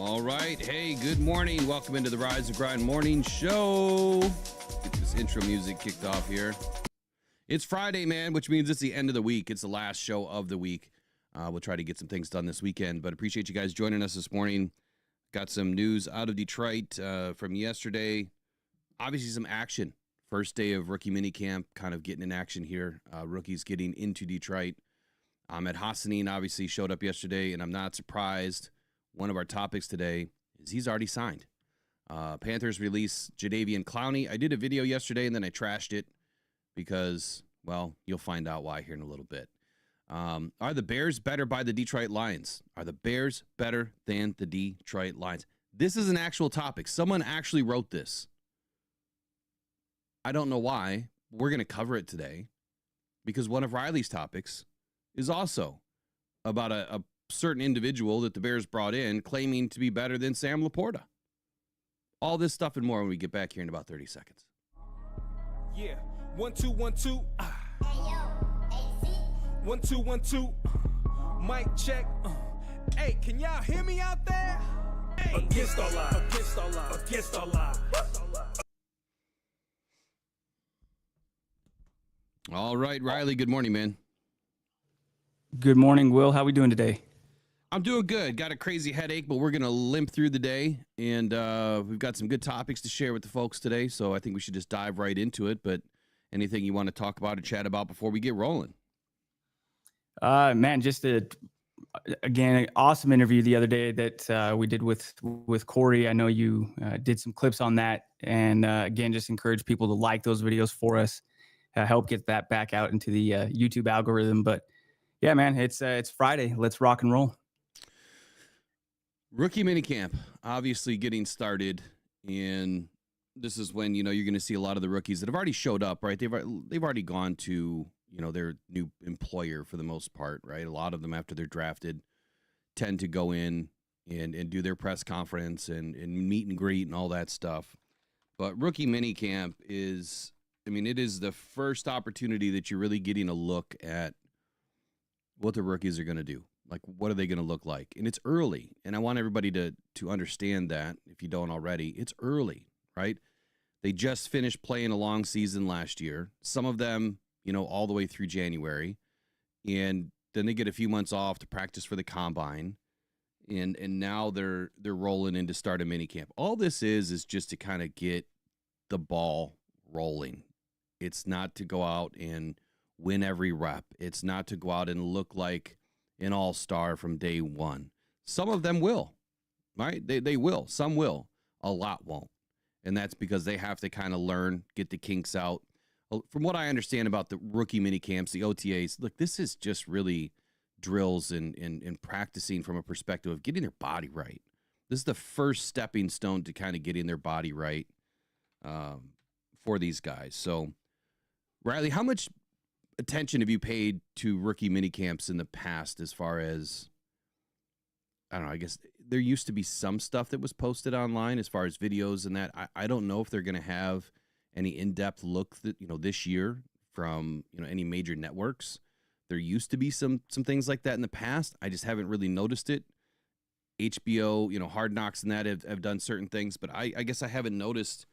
All right. Hey, good morning. Welcome into the Rise and Grind Morning Show. Get this intro music kicked off here. It's Friday, man, which means it's the end of the week. It's the last show of the week. We'll try to get some things done this weekend, but appreciate you guys joining us this morning. Got some news out of Detroit from yesterday. Obviously, some action. First day of rookie minicamp, kind of getting in action here. Rookies getting into Detroit. Ahmed Hassanin obviously showed up yesterday, and I'm not surprised. One of our topics today is he's already signed. Panthers release Jadeveon Clowney. I did a video yesterday, and then I trashed it because, well, you'll find out why here in a little bit. Are the Bears better by the Detroit Lions? Are the Bears better than the Detroit Lions? This is an actual topic. Someone actually wrote this. I don't know why. We're going to cover it today because one of Riley's topics is also about a certain individual that the Bears brought in claiming to be better than Sam Laporta. All this stuff and more when we get back here in about 30 seconds. Yeah, 1 2 1 2. Hey yo, AC. 1 2 1 2. Mic check. Hey, can y'all hear me out there? Hey. Against all odds. Against all odds. Against all odds. All right, Riley. Good morning, man. Good morning, Will. How we doing today? I'm doing good. Got a crazy headache, but we're going to limp through the day, and we've got some good topics to share with the folks today, so I think we should just dive right into it. But anything you want to talk about or chat about before we get rolling? Man, just again, an awesome interview the other day that we did with Corey. I know you did some clips on that, and again, just encourage people to like those videos for us, help get that back out into the YouTube algorithm. But yeah, man, it's Friday. Let's rock and roll. Rookie minicamp, obviously getting started, and this is when, you're going to see a lot of the rookies that have already showed up, right? They've already gone to, their new employer for the most part, right? A lot of them, after they're drafted, tend to go in and do their press conference and meet and greet and all that stuff. But rookie minicamp is, it is the first opportunity that you're really getting a look at what the rookies are going to do. Like, what are they going to look like? And it's early, and I want everybody to understand that, if you don't already. It's early, right? They just finished playing a long season last year. Some of them, all the way through January, and then they get a few months off to practice for the combine, and now they're rolling in to start a minicamp. All this is just to kind of get the ball rolling. It's not to go out and win every rep. It's not to go out and look like an all-star from day one. Some of them will, right? They will. Some will. A lot won't. And that's because they have to kind of learn, get the kinks out. From what I understand about the rookie mini camps, the OTAs, look, this is just really drills and practicing from a perspective of getting their body right. This is the first stepping stone to kind of getting their body right for these guys. So, Riley, how much attention have you paid to rookie mini camps in the past, as far as, I don't know, I guess there used to be some stuff that was posted online as far as videos and that. I don't know if they're going to have any in-depth look that, this year from, any major networks. There used to be some things like that in the past. I just haven't really noticed it. HBO, Hard Knocks and that have done certain things, but I guess I haven't noticed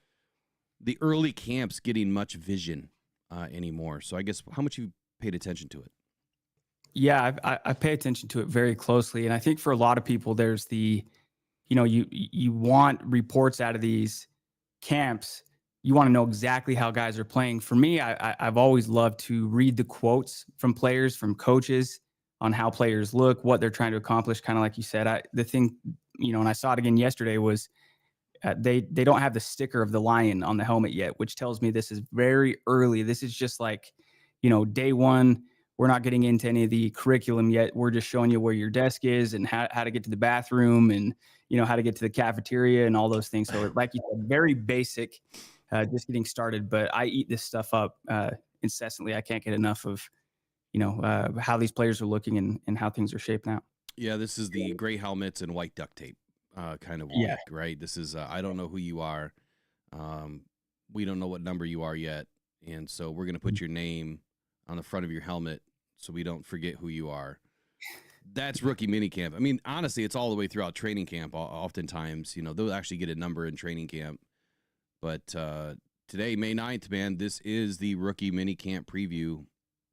the early camps getting much vision anymore. So I guess, how much you paid attention to it? Yeah, I pay attention to it very closely, and I think for a lot of people, there's the, you want reports out of these camps. You want to know exactly how guys are playing. For me, I've always loved to read the quotes from players, from coaches, on how players look, what they're trying to accomplish. Kind of like you said, the thing, and I saw it again yesterday, was they don't have the sticker of the lion on the helmet yet, which tells me this is very early. This is just like, day one. We're not getting into any of the curriculum yet. We're just showing you where your desk is and how to get to the bathroom and, how to get to the cafeteria and all those things. So like you said, very basic, just getting started. But I eat this stuff up incessantly. I can't get enough of, how these players are looking and how things are shaping out. Yeah, this is the gray helmets and white duct tape kind of week, right? This is, I don't know who you are. We don't know what number you are yet. And so we're going to put your name on the front of your helmet so we don't forget who you are. that's rookie minicamp. I mean, honestly, it's all the way throughout training camp. Oftentimes, they'll actually get a number in training camp. But today, May 9th, man, this is the rookie minicamp preview.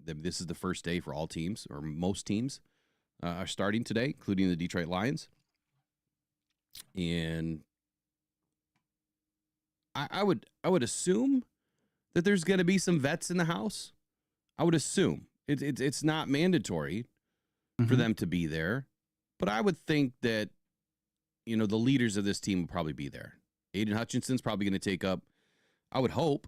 This is the first day for all teams, or most teams are starting today, including the Detroit Lions. And I would assume that there's going to be some vets in the house. I would assume it's not mandatory for them to be there, but I would think that the leaders of this team will probably be there. Aiden Hutchinson's probably going to take up, I would hope,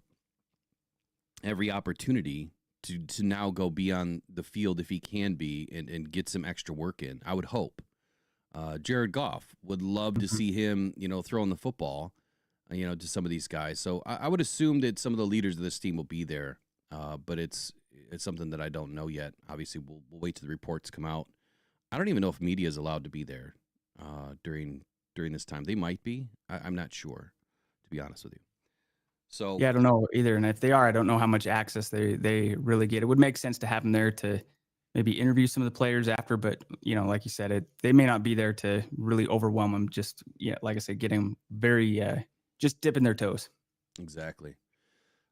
every opportunity to now go be on the field if he can be and get some extra work in. I would hope. Jared Goff, would love to see him, throwing the football, to some of these guys. So I would assume that some of the leaders of this team will be there, but it's something that I don't know yet. Obviously, we'll wait till the reports come out. I don't even know if media is allowed to be there during this time. They might be. I'm not sure, to be honest with you. So yeah, I don't know either. And if they are, I don't know how much access they really get. It would make sense to have them there to maybe interview some of the players after, but like you said, they may not be there to really overwhelm them. Just like I said, getting them very just dipping their toes. Exactly.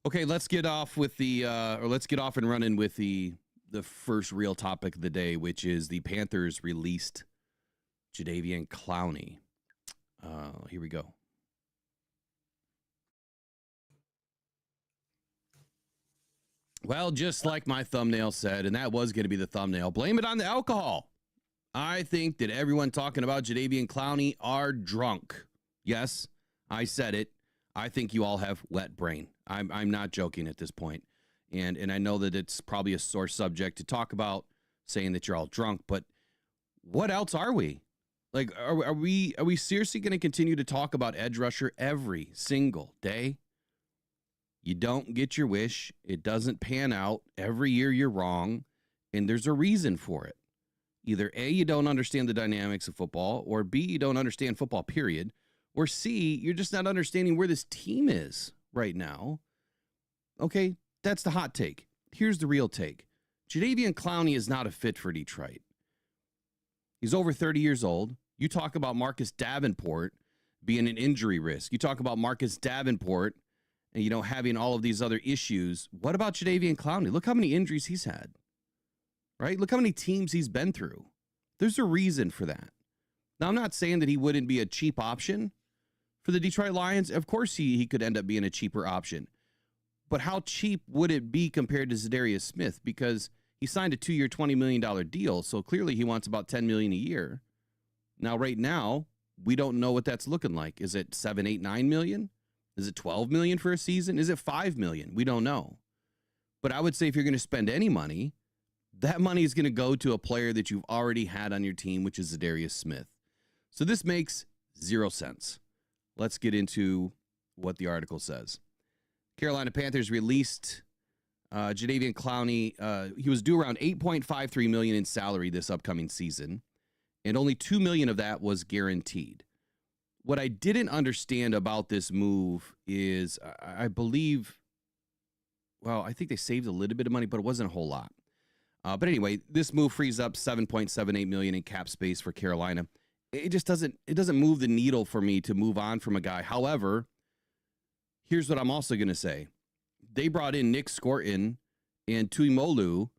Okay, let's get off with let's get off and running with the first real topic of the day, which is the Panthers released Jadeveon Clowney. Here we go. Well, just like my thumbnail said, and that was going to be the thumbnail, blame it on the alcohol. I think that everyone talking about Jadeveon Clowney are drunk. Yes, I said it. I think you all have wet brain. I'm not joking at this point. And I know that it's probably a sore subject to talk about, saying that you're all drunk, but what else are we? Like, are we seriously going to continue to talk about edge rusher every single day? You don't get your wish. It doesn't pan out. Every year you're wrong, and there's a reason for it. Either A, you don't understand the dynamics of football, or B, you don't understand football, period, or C, you're just not understanding where this team is right now. Okay, that's the hot take. Here's the real take. Jadeveon Clowney is not a fit for Detroit. He's over 30 years old. You talk about Marcus Davenport being an injury risk. You talk about Marcus Davenport and, having all of these other issues. What about Jadeveon Clowney? Look how many injuries he's had, right? Look how many teams he's been through. There's a reason for that. Now, I'm not saying that he wouldn't be a cheap option for the Detroit Lions. Of course, he could end up being a cheaper option. But how cheap would it be compared to Zadarius Smith? Because he signed a 2-year, $20 million deal, so clearly he wants about $10 million a year. Now, right now, we don't know what that's looking like. Is it 7, 8, 9 million? Is it 12 million for a season? Is it 5 million? We don't know. But I would say if you're going to spend any money, that money is going to go to a player that you've already had on your team, which is Zadarius Smith. So this makes 0 sense. Let's get into what the article says. Carolina Panthers released Jadeveon Clowney. He was due around $8.53 million in salary this upcoming season, and only $2 million of that was guaranteed. What I didn't understand about this move is I believe, I think they saved a little bit of money, but it wasn't a whole lot. But anyway, this move frees up $7.78 million in cap space for Carolina. It just doesn't move the needle for me to move on from a guy. However, here's what I'm also going to say. They brought in Nick Scorton and Tuimolu,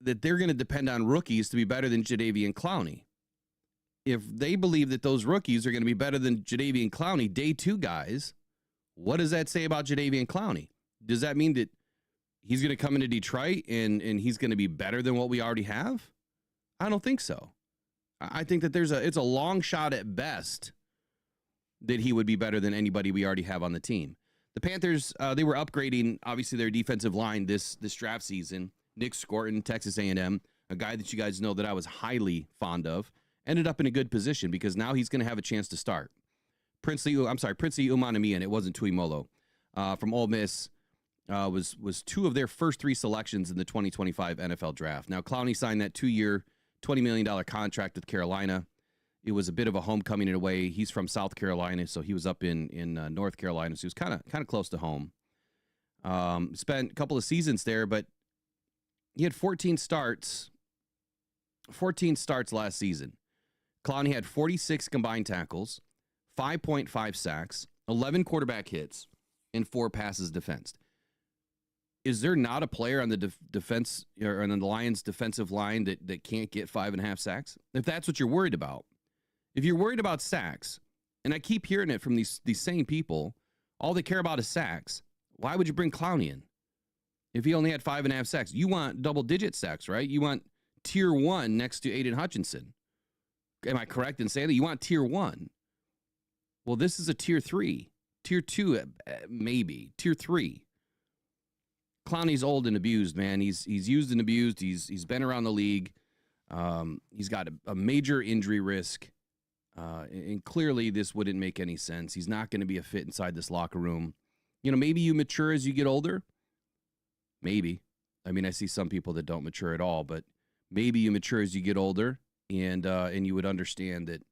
that they're going to depend on rookies to be better than Jadeveon Clowney. If they believe that those rookies are going to be better than Jadeveon Clowney, day 2 guys, what does that say about Jadeveon Clowney? Does that mean that he's going to come into Detroit and he's going to be better than what we already have? I don't think so. I think that it's a long shot at best that he would be better than anybody we already have on the team. The Panthers, they were upgrading, obviously, their defensive line this draft season. Nick Scorton, Texas A&M, a guy that you guys know that I was highly fond of, ended up in a good position because now he's going to have a chance to start. Princey Umanami, and it wasn't Tuimolo, from Ole Miss, was 2 of their first 3 selections in the 2025 NFL draft. Now, Clowney signed that 2-year, $20 million contract with Carolina. It was a bit of a homecoming in a way. He's from South Carolina, so he was up in North Carolina, so he was kind of close to home. Spent a couple of seasons there, but he had 14 starts 14 starts last season. Clowney had 46 combined tackles, 5.5 sacks, 11 quarterback hits, and 4 passes defensed. Is there not a player on the defense or on the Lions defensive line that can't get 5.5 sacks? If that's what you're worried about. If you're worried about sacks, and I keep hearing it from these same people, all they care about is sacks. Why would you bring Clowney in? If he only had 5.5 sacks, you want double-digit sacks, right? You want tier 1 next to Aiden Hutchinson. Am I correct in saying that? You want tier 1. Well, this is a tier 3. Tier 2, maybe. Tier 3. Clowney's old and abused, man. He's used and abused. He's been around the league. He's got a major injury risk. And clearly this wouldn't make any sense. He's not going to be a fit inside this locker room. Maybe you mature as you get older. Maybe. I mean, I see some people that don't mature at all, but maybe you mature as you get older, and you would understand that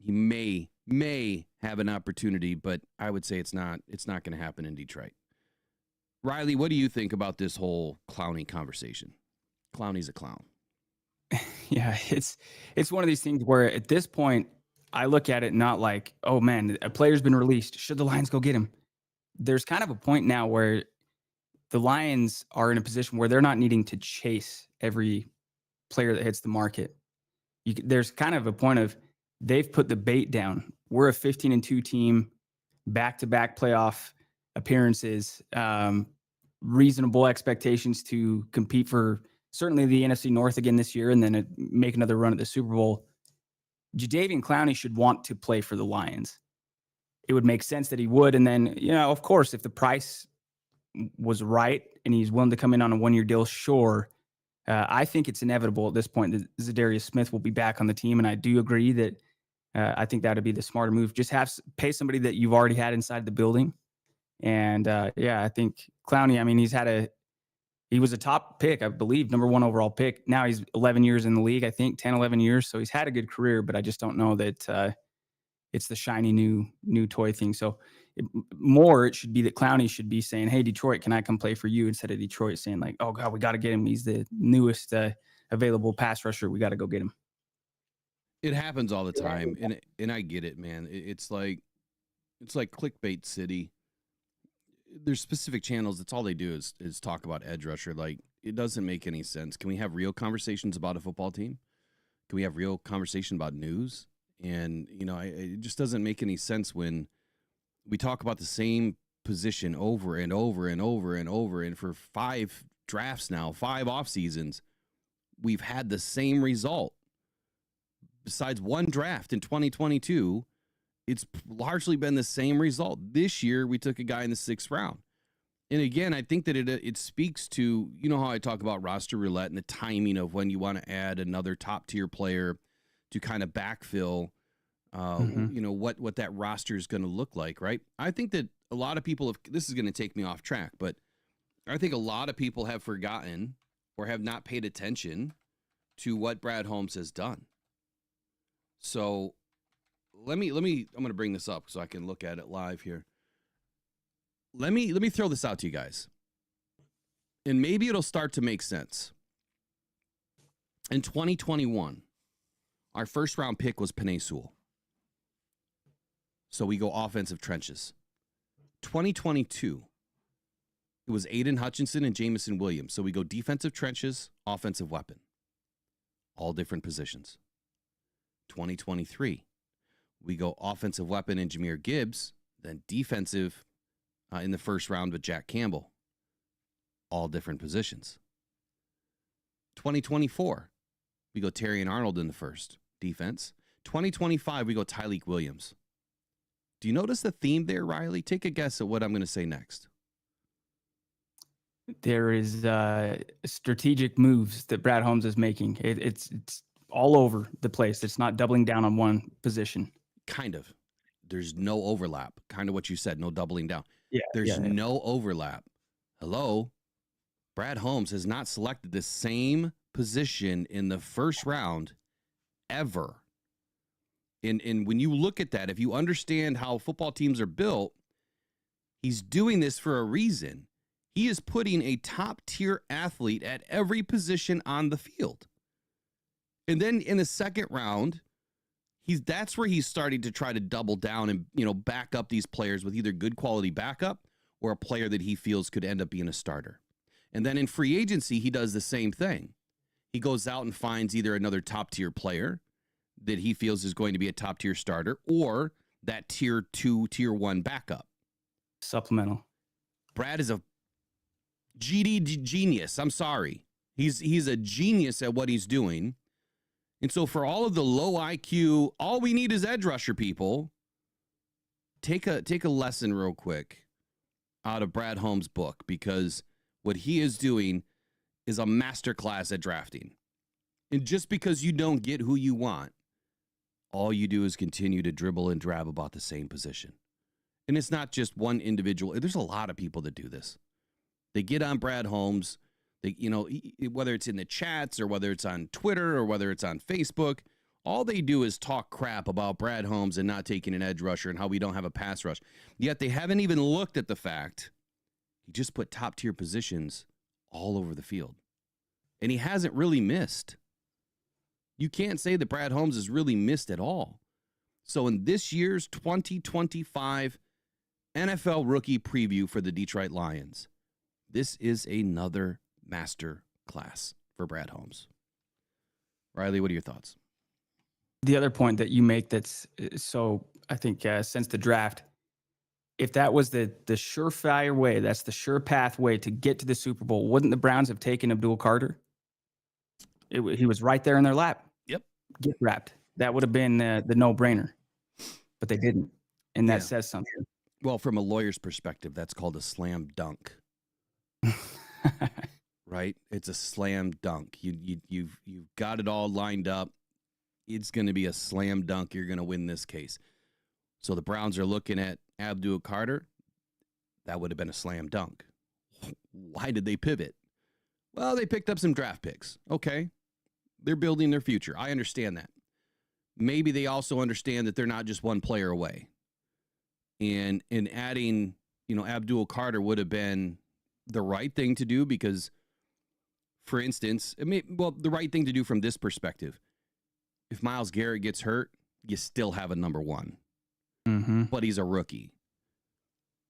he may have an opportunity, but I would say it's not going to happen in Detroit. Riley, what do you think about this whole Clowney conversation? Clowney's a clown. Yeah, it's one of these things where at this point I look at it not like, oh man, a player's been released. Should the Lions go get him? There's kind of a point now where the Lions are in a position where they're not needing to chase every player that hits the market. There's kind of a point of they've put the bait down. We're a 15-2 team, back-to-back playoff appearances, reasonable expectations to compete for certainly the NFC North again this year, and then make another run at the Super Bowl. Jadeveon Clowney should want to play for the Lions. It would make sense that he would. And then, of course, if the price was right and he's willing to come in on a 1-year deal, sure. I think it's inevitable at this point that Zadarius Smith will be back on the team. And I do agree that I think that would be the smarter move. Just pay somebody that you've already had inside the building. And I think Clowney, I mean, he was a top pick, I believe, number 1 overall pick. Now he's 11 years in the league, I think 10, 11 years. So he's had a good career, but I just don't know that it's the shiny new toy thing. So it should be that Clowney should be saying, hey, Detroit, can I come play for you? Instead of Detroit saying like, oh God, we got to get him. He's the newest available pass rusher. We got to go get him. It happens all the time. And I get it, man. It's like clickbait city. There's specific channels. That's all they do is talk about edge rusher. Like, it doesn't make any sense. Can we have real conversations about a football team? Can we have real conversation about news? And, it just doesn't make any sense when we talk about the same position over and over and over and over. And for 5 drafts now, 5 off seasons, we've had the same result. Besides one draft in 2022, it's largely been the same result. This year, we took a guy in the 6th round. And again, I think that it speaks to, how I talk about roster roulette and the timing of when you want to add another top tier player to kind of backfill, what that roster is going to look like, right? I think that a lot of people this is going to take me off track, but I think a lot of people have forgotten or have not paid attention to what Brad Holmes has done. So I'm going to bring this up so I can look at it live here. Let me throw this out to you guys. And maybe it'll start to make sense. In 2021, our 1st round pick was Penei Sewell. So we go offensive trenches. 2022, it was Aiden Hutchinson and Jamison Williams. So we go defensive trenches, offensive weapon. All different positions. 2023, we go offensive weapon and Jahmyr Gibbs, then defensive in the 1st round with Jack Campbell. All different positions. 2024, we go Terry and Arnold in the 1st, defense. 2025, we go Tyleik Williams. Do you notice the theme there, Riley? Take a guess at what I'm going to say next. There is strategic moves that Brad Holmes is making. It's all over the place. It's not doubling down on one position. Kind of. There's no overlap. Kind of what you said, no doubling down. Yeah. There's no overlap. Hello? Brad Holmes has not selected the same position in the 1st round ever. And when you look at that, if you understand how football teams are built, he's doing this for a reason. He is putting a top-tier athlete at every position on the field. And then in the second round, that's where he's starting to try to double down and, back up these players with either good quality backup or a player that he feels could end up being a starter. And then in free agency, he does the same thing. He goes out and finds either another top-tier player that he feels is going to be a top-tier starter or that tier 2, tier 1 backup. Supplemental. Brad is a GD genius. I'm sorry. He's a genius at what he's doing. And so for all of the low IQ, all we need is edge rusher people. Take a lesson real quick out of Brad Holmes' book, because what he is doing is a masterclass at drafting. And just because you don't get who you want, all you do is continue to dribble and drab about the same position. And it's not just one individual. There's a lot of people that do this. They get on Brad Holmes. They, whether it's in the chats or whether it's on Twitter or whether it's on Facebook, all they do is talk crap about Brad Holmes and not taking an edge rusher and how we don't have a pass rush. Yet they haven't even looked at the fact he just put top tier positions all over the field. And he hasn't really missed. You can't say that Brad Holmes has really missed at all. So in this year's 2025 NFL rookie preview for the Detroit Lions, this is another master class for Brad Holmes. Riley, what are your thoughts? The other point that you make that's so, I think, since the draft, if that was the surefire way, that's the sure pathway to get to the Super Bowl, wouldn't the Browns have taken Abdul Carter? He was right there in their lap. Yep. Get wrapped. That would have been the no-brainer, but they didn't, and that says something. Well, from a lawyer's perspective, that's called a slam dunk. Right? It's a slam dunk. You've got it all lined up. It's going to be a slam dunk. You're going to win this case. So the Browns are looking at Abdul Carter. That would have been a slam dunk. Why did they pivot? Well, they picked up some draft picks. Okay. They're building their future. I understand that. Maybe they also understand that they're not just one player away. And in adding, Abdul Carter would have been the right thing to do because, for instance, the right thing to do from this perspective. If Myles Garrett gets hurt, you still have a number one. Mm-hmm. But he's a rookie.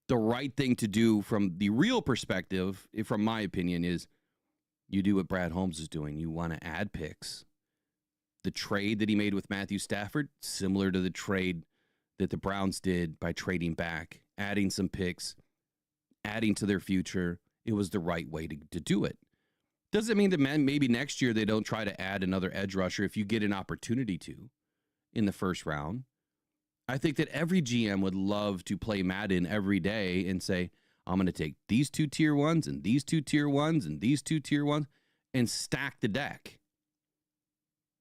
The right thing to do from the real perspective, from my opinion, is you do what Brad Holmes is doing. You want to add picks. The trade that he made with Matthew Stafford, similar to the trade that the Browns did by trading back, adding some picks, adding to their future. It was the right way to do it. Doesn't mean that maybe next year they don't try to add another edge rusher if you get an opportunity to in the first round. I think that every GM would love to play Madden every day and say, I'm going to take these 2 tier 1s and these 2 tier 1s and these 2 tier 1s and stack the deck.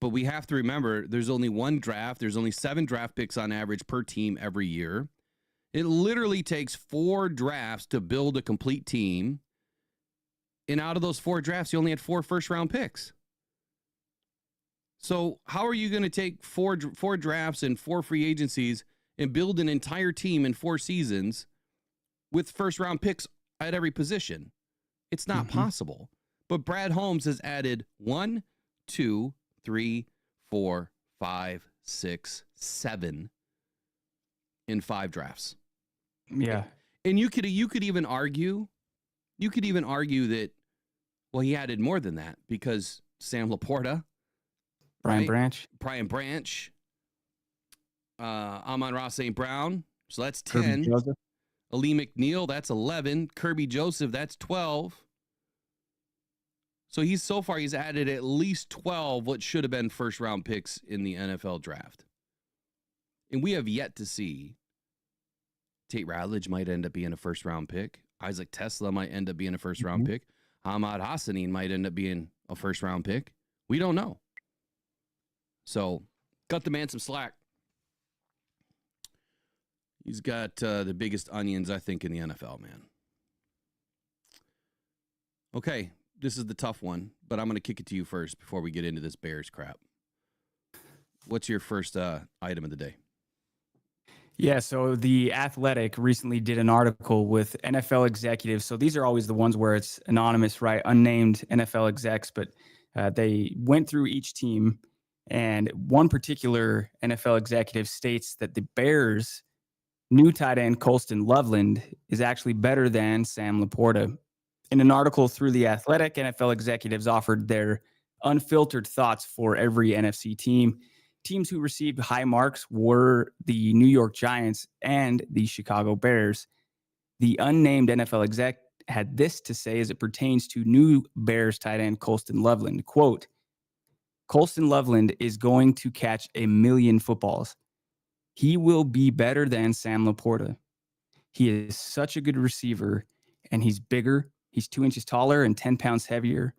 But we have to remember there's only one draft. There's only 7 draft picks on average per team every year. It literally takes 4 drafts to build a complete team. And out of those 4 drafts, you only had 4 first-round picks. So how are you going to take 4 drafts and 4 free agencies and build an entire team in 4 seasons with first-round picks at every position? It's not possible. But Brad Holmes has added 1, 2, 3, 4, 5, 6, 7 in 5 drafts. Yeah. And you could even argue that, well, he added more than that because Sam Laporta, Brian Branch, Amon-Ra St. Brown, so that's Kirby 10. Joseph. Ali McNeil, that's 11. Kirby Joseph, that's 12. So he's added at least 12 what should have been first-round picks in the NFL draft. And we have yet to see. Tate Ratledge might end up being a first-round pick. Isaac Tesla might end up being a first-round pick. Ahmad Hassanin might end up being a first-round pick. We don't know. So, cut the man some slack. He's got the biggest onions, I think, in the NFL, man. Okay, this is the tough one, but I'm going to kick it to you first before we get into this Bears crap. What's your first item of the day? Yeah, so The Athletic recently did an article with NFL executives. So these are always the ones where it's anonymous, right? Unnamed NFL execs, but they went through each team And one particular NFL executive states that the Bears' new tight end, Colston Loveland, is actually better than Sam Laporta. In an article through The Athletic, NFL executives offered their unfiltered thoughts for every NFC team. Teams who received high marks were the New York Giants and the Chicago Bears. The unnamed NFL exec had this to say as it pertains to new Bears tight end Colston Loveland. Quote, Colston Loveland is going to catch 1,000,000 footballs. He will be better than Sam Laporta. He is such a good receiver, and he's bigger. He's 2 inches taller and 10 pounds heavier.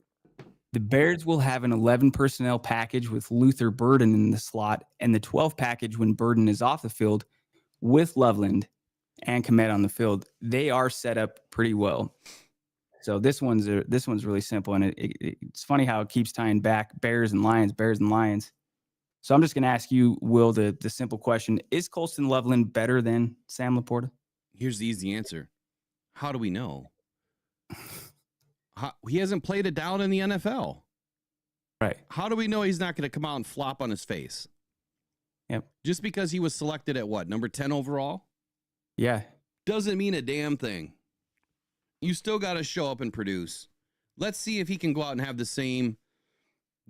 The Bears will have an 11 personnel package with Luther Burden in the slot and the 12 package when Burden is off the field with Loveland and Kmet on the field. They are set up pretty well. So this one's really simple, and it's funny how it keeps tying back Bears and Lions. So I'm just going to ask you, Will, the simple question: is Colston Loveland better than Sam Laporta? Here's the easy answer. How do we know? He hasn't played it down in the NFL. Right. How do we know he's not going to come out and flop on his face? Yep. Just because he was selected at what, number 10 overall? Yeah. Doesn't mean a damn thing. You still got to show up and produce. Let's see if he can go out and have the same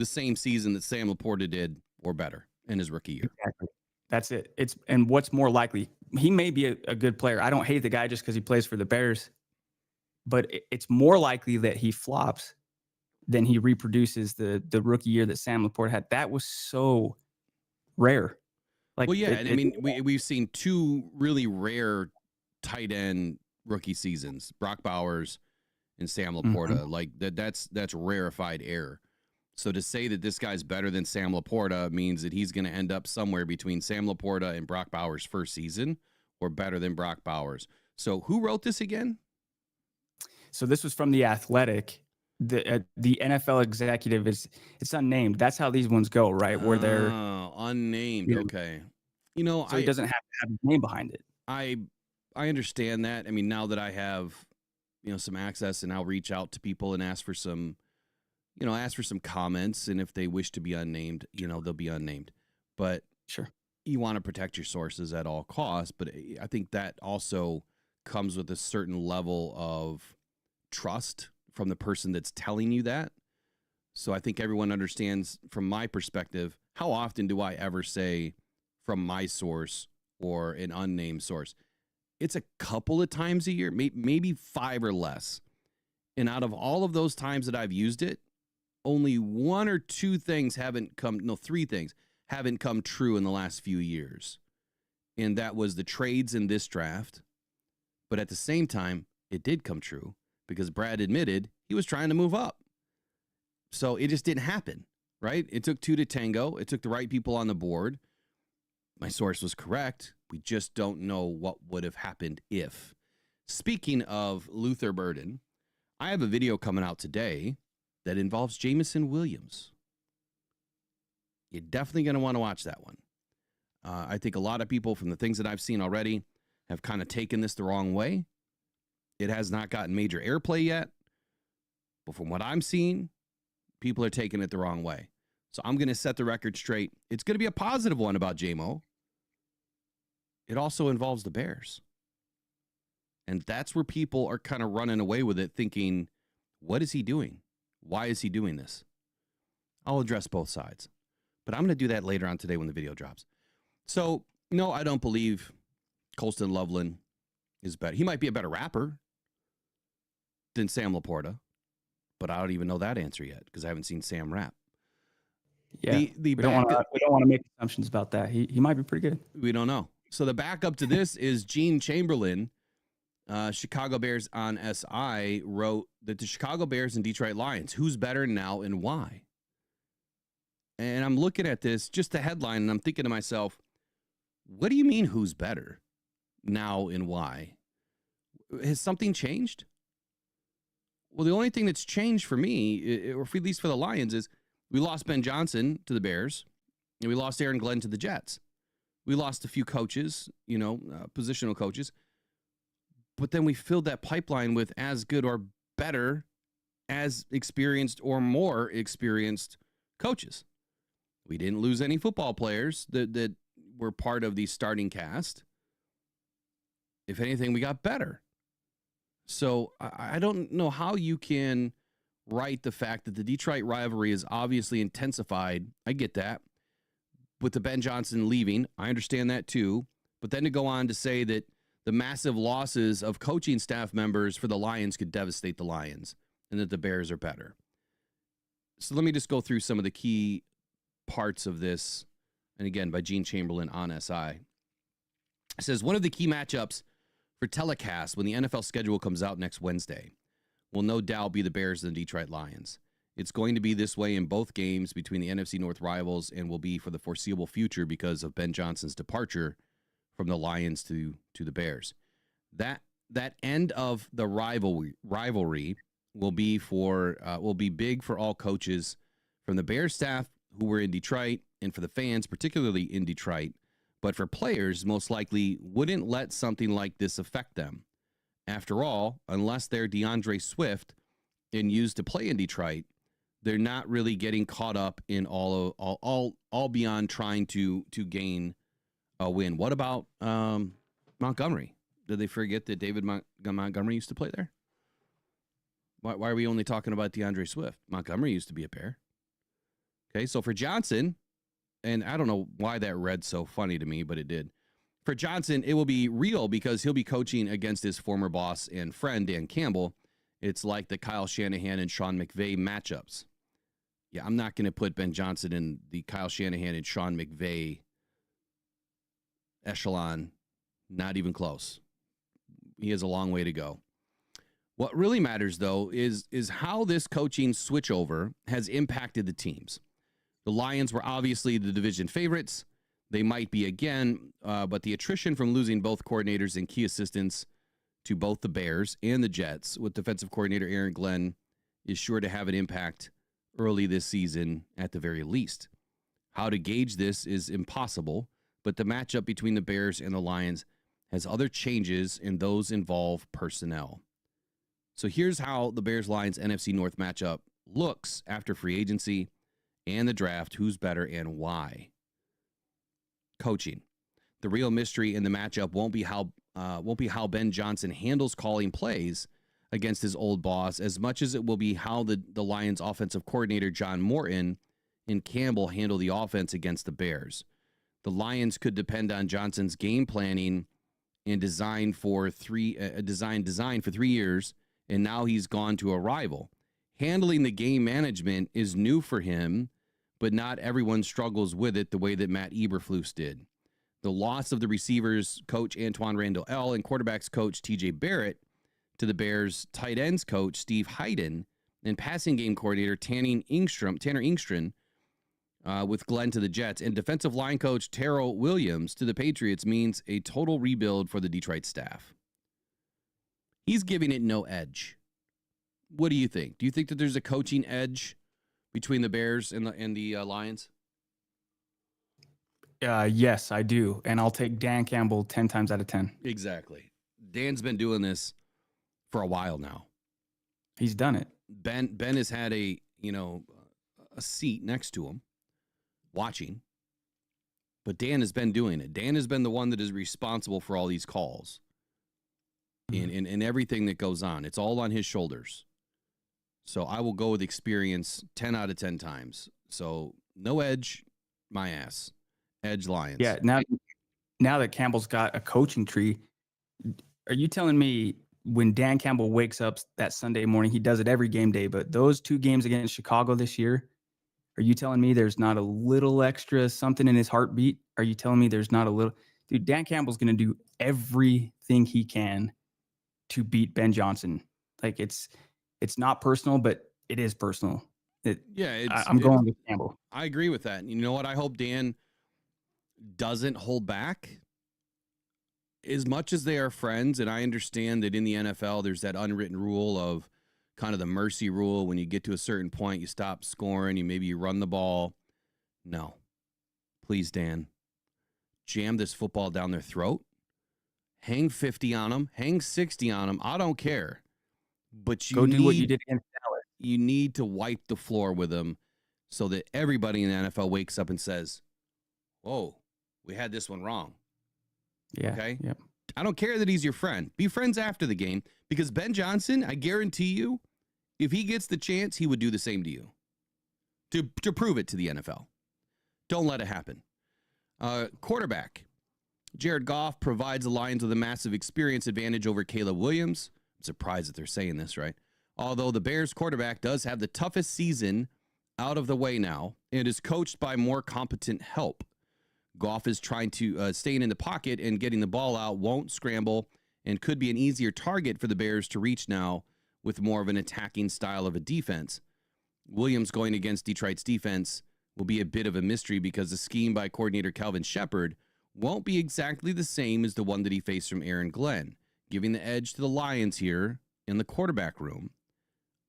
season that Sam Laporta did or better in his rookie year. Exactly. That's it. And what's more likely? He may be a good player. I don't hate the guy just because he plays for the Bears, but it's more likely that he flops than he reproduces the rookie year that Sam Laporta had. That was so rare. Like, well, yeah, we've seen two really rare tight end rookie seasons: Brock Bowers and Sam Laporta. Mm-hmm. Like that's rarefied air. So to say that this guy's better than Sam Laporta means that he's going to end up somewhere between Sam Laporta and Brock Bowers' first season, or better than Brock Bowers. So who wrote this again? So this was from The Athletic. The NFL executive it's unnamed. That's how these ones go, right? Where they're unnamed. Okay. So he doesn't have to have his name behind it. I understand that. I mean, now that I have, some access, and I'll reach out to people and ask for some comments, and if they wish to be unnamed, they'll be unnamed. But sure, you want to protect your sources at all costs. But I think that also comes with a certain level of trust from the person that's telling you that. So I think everyone understands, from my perspective, how often do I ever say from my source or an unnamed source? It's a couple of times a year, maybe 5 or less. And out of all of those times that I've used it, only 1 or 2 things three things haven't come true in the last few years. And that was the trades in this draft. But at the same time, it did come true because Brad admitted he was trying to move up. So it just didn't happen, right? It took 2 to tango. It took the right people on the board. My source was correct. We just don't know what would have happened if. Speaking of Luther Burden, I have a video coming out today that involves Jameson Williams. You're definitely going to want to watch that one. I think a lot of people, from the things that I've seen already, have kind of taken this the wrong way. It has not gotten major airplay yet, but from what I'm seeing, people are taking it the wrong way. So I'm going to set the record straight. It's going to be a positive one about JMO. It also involves the Bears. And that's where people are kind of running away with it, thinking, what is he doing? Why is he doing this? I'll address both sides. But I'm going to do that later on today when the video drops. So, no, I don't believe Colston Loveland is better. He might be a better rapper than Sam Laporta, but I don't even know that answer yet because I haven't seen Sam rap. Yeah, we don't want to make assumptions about that. He might be pretty good. We don't know. So the backup to this is Gene Chamberlain. Chicago Bears on SI wrote that the Chicago Bears and Detroit Lions, who's better now and why? And I'm looking at this, just the headline, and I'm thinking to myself, what do you mean who's better now and why? Has something changed? Well, the only thing that's changed for me, or at least for the Lions, is we lost Ben Johnson to the Bears, and we lost Aaron Glenn to the Jets. We lost a few coaches, positional coaches. But then we filled that pipeline with as good or better, as experienced or more experienced coaches. We didn't lose any football players that were part of the starting cast. If anything, we got better. So I don't know how you can write the fact that the Detroit rivalry is obviously intensified. I get that. With the Ben Johnson leaving, I understand that too. But then to go on to say that the massive losses of coaching staff members for the Lions could devastate the Lions and that the Bears are better. So let me just go through some of the key parts of this. And again, by Gene Chamberlain on SI. It says, one of the key matchups for telecast when the NFL schedule comes out next Wednesday will no doubt be the Bears and the Detroit Lions. It's going to be this way in both games between the NFC North rivals and will be for the foreseeable future because of Ben Johnson's departure from the Lions to the Bears. That end of the rivalry will be big for all coaches from the Bears staff who were in Detroit and for the fans, particularly in Detroit. But for players, most likely wouldn't let something like this affect them. After all, unless they're DeAndre Swift and used to play in Detroit, they're not really getting caught up in all beyond trying to gain a win. What about Montgomery? Did they forget that David Montgomery used to play there? Why are we only talking about DeAndre Swift? Montgomery used to be a Bear. Okay, so for Johnson, and I don't know why that read so funny to me, but it did. For Johnson, it will be real because he'll be coaching against his former boss and friend, Dan Campbell. It's like the Kyle Shanahan and Sean McVay matchups. Yeah, I'm not going to put Ben Johnson in the Kyle Shanahan and Sean McVay echelon. Not even close. He has a long way to go. What really matters, though, is how this coaching switchover has impacted the teams. The Lions were obviously the division favorites. They might be again, but the attrition from losing both coordinators and key assistants to both the Bears and the Jets with defensive coordinator Aaron Glenn is sure to have an impact early this season at the very least. How to gauge this is impossible, but the matchup between the Bears and the Lions has other changes, and those involve personnel. So here's how the Bears-Lions NFC North matchup looks after free agency and the draft, who's better and why. Coaching. The real mystery in the matchup won't be how Ben Johnson handles calling plays against his old boss as much as it will be how the Lions offensive coordinator John Morton and Campbell handle the offense against the Bears. The Lions could depend on Johnson's game planning and design for 3 years, and now he's gone to a rival. Handling the game management is new for him, but not everyone struggles with it the way that Matt Eberflus did. The loss of the receivers coach Antoine Randall L. and quarterbacks coach TJ Barrett to the Bears tight ends coach Steve Hayden and passing game coordinator Tanner Engstrand with Glenn to the Jets and defensive line coach Terrell Williams to the Patriots means a total rebuild for the Detroit staff. He's giving it no edge. What do you think? Do you think that there's a coaching edge between the Bears and the Lions? Yes, I do. And I'll take Dan Campbell 10 times out of 10. Exactly. Dan's been doing this for a while now. He's done it. Ben has had a seat next to him watching, but Dan has been doing it. Dan has been the one that is responsible for all these calls and everything that goes on. It's all on his shoulders. So I will go with experience 10 out of 10 times. So no edge, my ass. Edge Lions. Yeah, now that Campbell's got a coaching tree, are you telling me when Dan Campbell wakes up that Sunday morning, he does it every game day, but those 2 games against Chicago this year, are you telling me there's not a little extra something in his heartbeat? Are you telling me there's not a little? Dude, Dan Campbell's going to do everything he can to beat Ben Johnson. Like it's not personal, but it is personal. I'm going with Campbell. I agree with that. You know what? I hope Dan doesn't hold back as much as they are friends. And I understand that in the NFL, there's that unwritten rule of kind of the mercy rule. When you get to a certain point, you stop scoring, you run the ball. No, please, Dan, jam this football down their throat, hang 50 on them, hang 60 on them. I don't care, but go do what you did against Dallas. You need to wipe the floor with them so that everybody in the NFL wakes up and says, whoa, we had this one wrong. Yeah. Okay. Yep. I don't care that he's your friend. Be friends after the game, because Ben Johnson, I guarantee you, if he gets the chance, he would do the same to you to prove it to the NFL. Don't let it happen. Quarterback. Jared Goff provides the Lions with a massive experience advantage over Caleb Williams. I'm surprised that they're saying this, right? Although the Bears quarterback does have the toughest season out of the way now and is coached by more competent help. Goff is trying to staying in the pocket and getting the ball out, won't scramble, and could be an easier target for the Bears to reach now with more of an attacking style of a defense. Williams going against Detroit's defense will be a bit of a mystery because the scheme by coordinator Calvin Shepard won't be exactly the same as the one that he faced from Aaron Glenn, giving the edge to the Lions here in the quarterback room.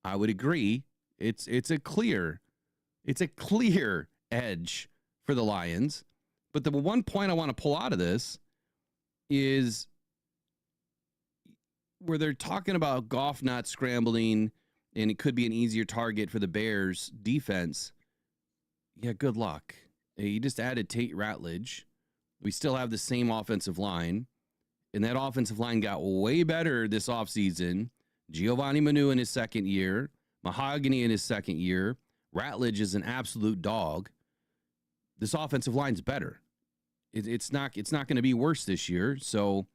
I would agree. It's a clear edge for the Lions. But the one point I want to pull out of this is where they're talking about Goff not scrambling and it could be an easier target for the Bears defense. Yeah, good luck. You just added Tate Ratledge. We still have the same offensive line, and that offensive line got way better this offseason. Giovanni Manu in his second year, Mahogany in his second year. Ratledge is an absolute dog. This offensive line's better. It's not going to be worse this year. So,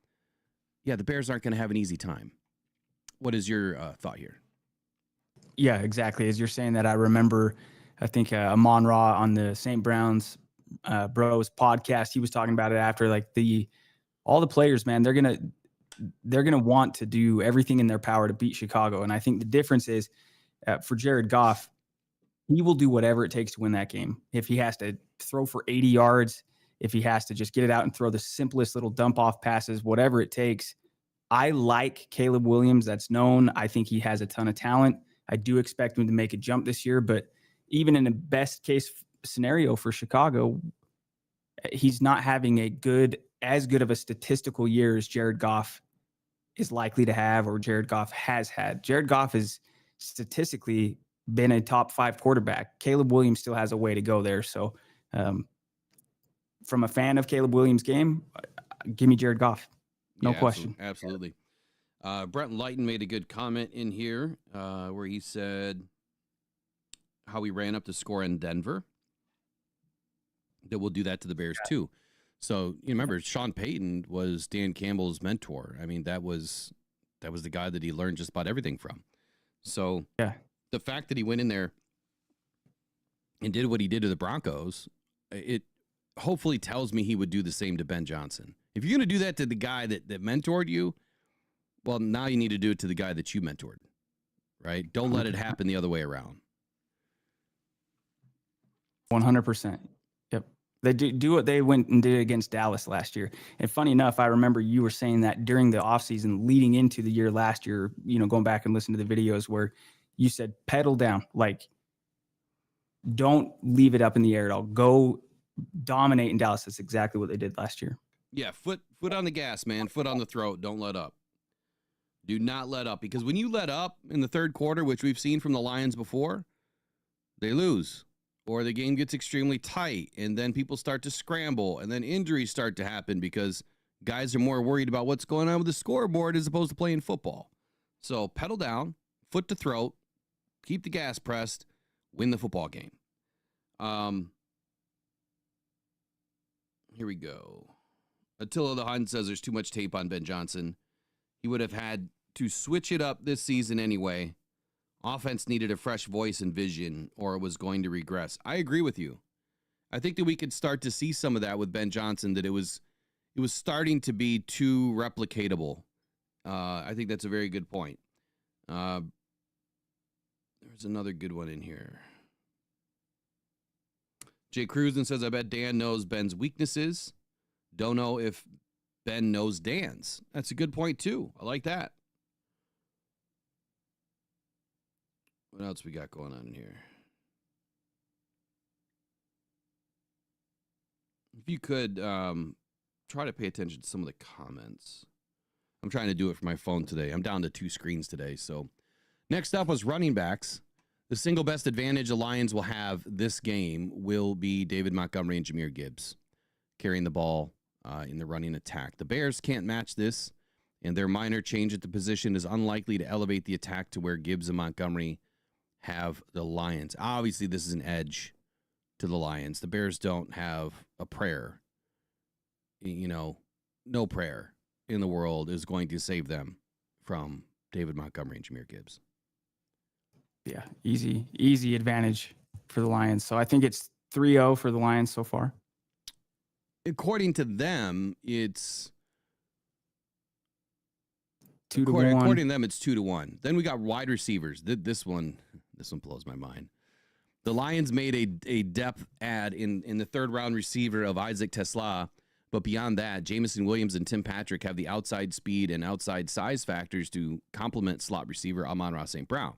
yeah, the Bears aren't going to have an easy time. What is your thought here? Yeah, exactly. As you're saying that, I remember, I think Amon Ra on the St. Brown's Bros podcast, he was talking about it after, like, all the players, man, they're gonna want to do everything in their power to beat Chicago. And I think the difference is for Jared Goff, he will do whatever it takes to win that game. If he has to throw for 80 yards, if he has to just get it out and throw the simplest little dump off passes, whatever it takes. I like Caleb Williams. That's known. I think he has a ton of talent. I do expect him to make a jump this year, but even in the best case scenario for Chicago, he's not having as good of a statistical year as Jared Goff is likely to have, or Jared Goff has had. Jared Goff has statistically been a top 5 quarterback. Caleb Williams still has a way to go there. So from a fan of Caleb Williams' game, give me Jared Goff. No question. Absolutely. Brent Lighton made a good comment in here where he said how he ran up the score in Denver. That will do that to the Bears too. So you remember Sean Payton was Dan Campbell's mentor. I mean, that was the guy that he learned just about everything from. So yeah, the fact that he went in there and did what he did to the Broncos, it hopefully tells me he would do the same to Ben Johnson. If you're going to do that to the guy that mentored you, well, now you need to do it to the guy that you mentored, right? Don't let it happen the other way around. 100%. Yep. They do what they went and did against Dallas last year. And funny enough, I remember you were saying that during the offseason leading into the year last year, going back and listening to the videos where you said pedal down, like don't leave it up in the air at all. Go dominate in Dallas. That's exactly what they did last year. Yeah, foot on the gas, man. Foot on the throat. Don't let up. Do not let up, because when you let up in the third quarter, which we've seen from the Lions before, they lose. Or the game gets extremely tight, and then people start to scramble, and then injuries start to happen because guys are more worried about what's going on with the scoreboard as opposed to playing football. So pedal down, foot to throat, keep the gas pressed, win the football game. Here we go. Attila the Hun says there's too much tape on Ben Johnson. He would have had to switch it up this season anyway. Offense needed a fresh voice and vision, or it was going to regress. I agree with you. I think that we could start to see some of that with Ben Johnson, that it was starting to be too replicatable. I think that's a very good point. There's another good one in here. Jay Cruzen says, I bet Dan knows Ben's weaknesses. Don't know if Ben knows Dan's. That's a good point, too. I like that. What else we got going on in here? If you could try to pay attention to some of the comments. I'm trying to do it for my phone today. I'm down to 2 screens today. So next up was running backs. The single best advantage the Lions will have this game will be David Montgomery and Jahmyr Gibbs carrying the ball in the running attack. The Bears can't match this, and their minor change at the position is unlikely to elevate the attack to where Gibbs and Montgomery have the Lions. Obviously, this is an edge to the Lions. The Bears don't have a prayer. No prayer in the world is going to save them from David Montgomery and Jahmyr Gibbs. Yeah, easy advantage for the Lions. So I think it's 3-0 for the Lions so far. According to them, it's 2-1. According to them, it's 2-1. Then we got wide receivers. This one blows my mind. The Lions made a depth add in the third round receiver of Isaac Tesla, but beyond that, Jameson Williams and Tim Patrick have the outside speed and outside size factors to complement slot receiver Amon-Ra St. Brown.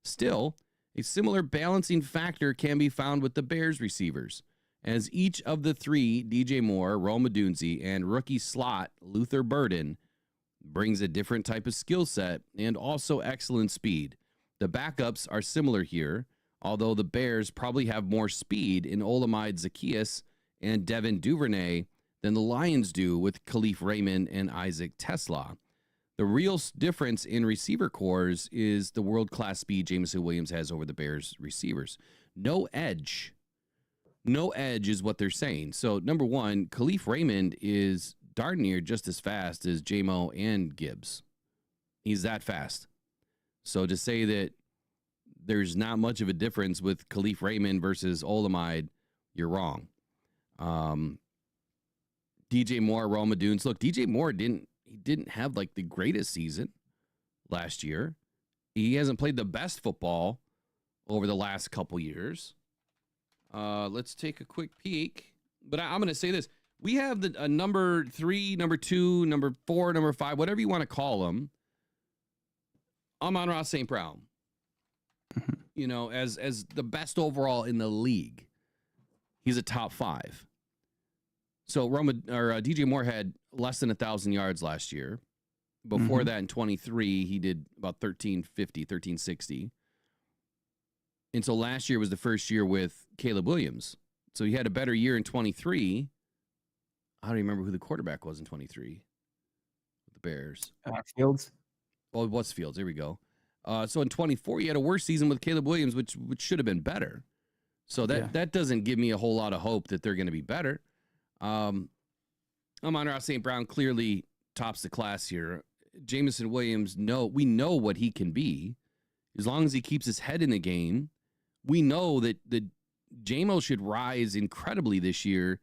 Still, a similar balancing factor can be found with the Bears receivers, as each of the three, DJ Moore, Rome Odunze, and rookie slot Luther Burden, brings a different type of skill set and also excellent speed. The backups are similar here, although the Bears probably have more speed in Olamide Zaccheaus and Devin Duvernay than the Lions do with Khalif Raymond and Isaac Tesla. The real difference in receiver cores is the world-class speed Jameson Williams has over the Bears receivers. No edge. No edge is what they're saying. So, number one, Khalif Raymond is darn near just as fast as J-Mo and Gibbs. He's that fast. So to say that there's not much of a difference with Khalif Raymond versus Olamide, you're wrong. DJ Moore, Rome Odunze. Look, DJ Moore didn't have like the greatest season last year. He hasn't played the best football over the last couple years. Let's take a quick peek. But I'm going to say this. We have a number 3, number 2, number 4, number 5, whatever you want to call them. Amon-Ra St. Brown, as the best overall in the league. He's a top 5. So DJ Moore had less than 1,000 yards last year. Before that, in 23, he did about 1,350, 1,360. And so last year was the first year with Caleb Williams. So he had a better year in 23. I don't even remember who the quarterback was in 23 with the Bears. Fields. Oh, it was Fields. There we go. So in 24, he had a worse season with Caleb Williams, which should have been better. So that doesn't give me a whole lot of hope that they're going to be better. Amon-Ra St. Brown clearly tops the class here. Jameson Williams, we know what he can be. As long as he keeps his head in the game, we know that J-Mo should rise incredibly this year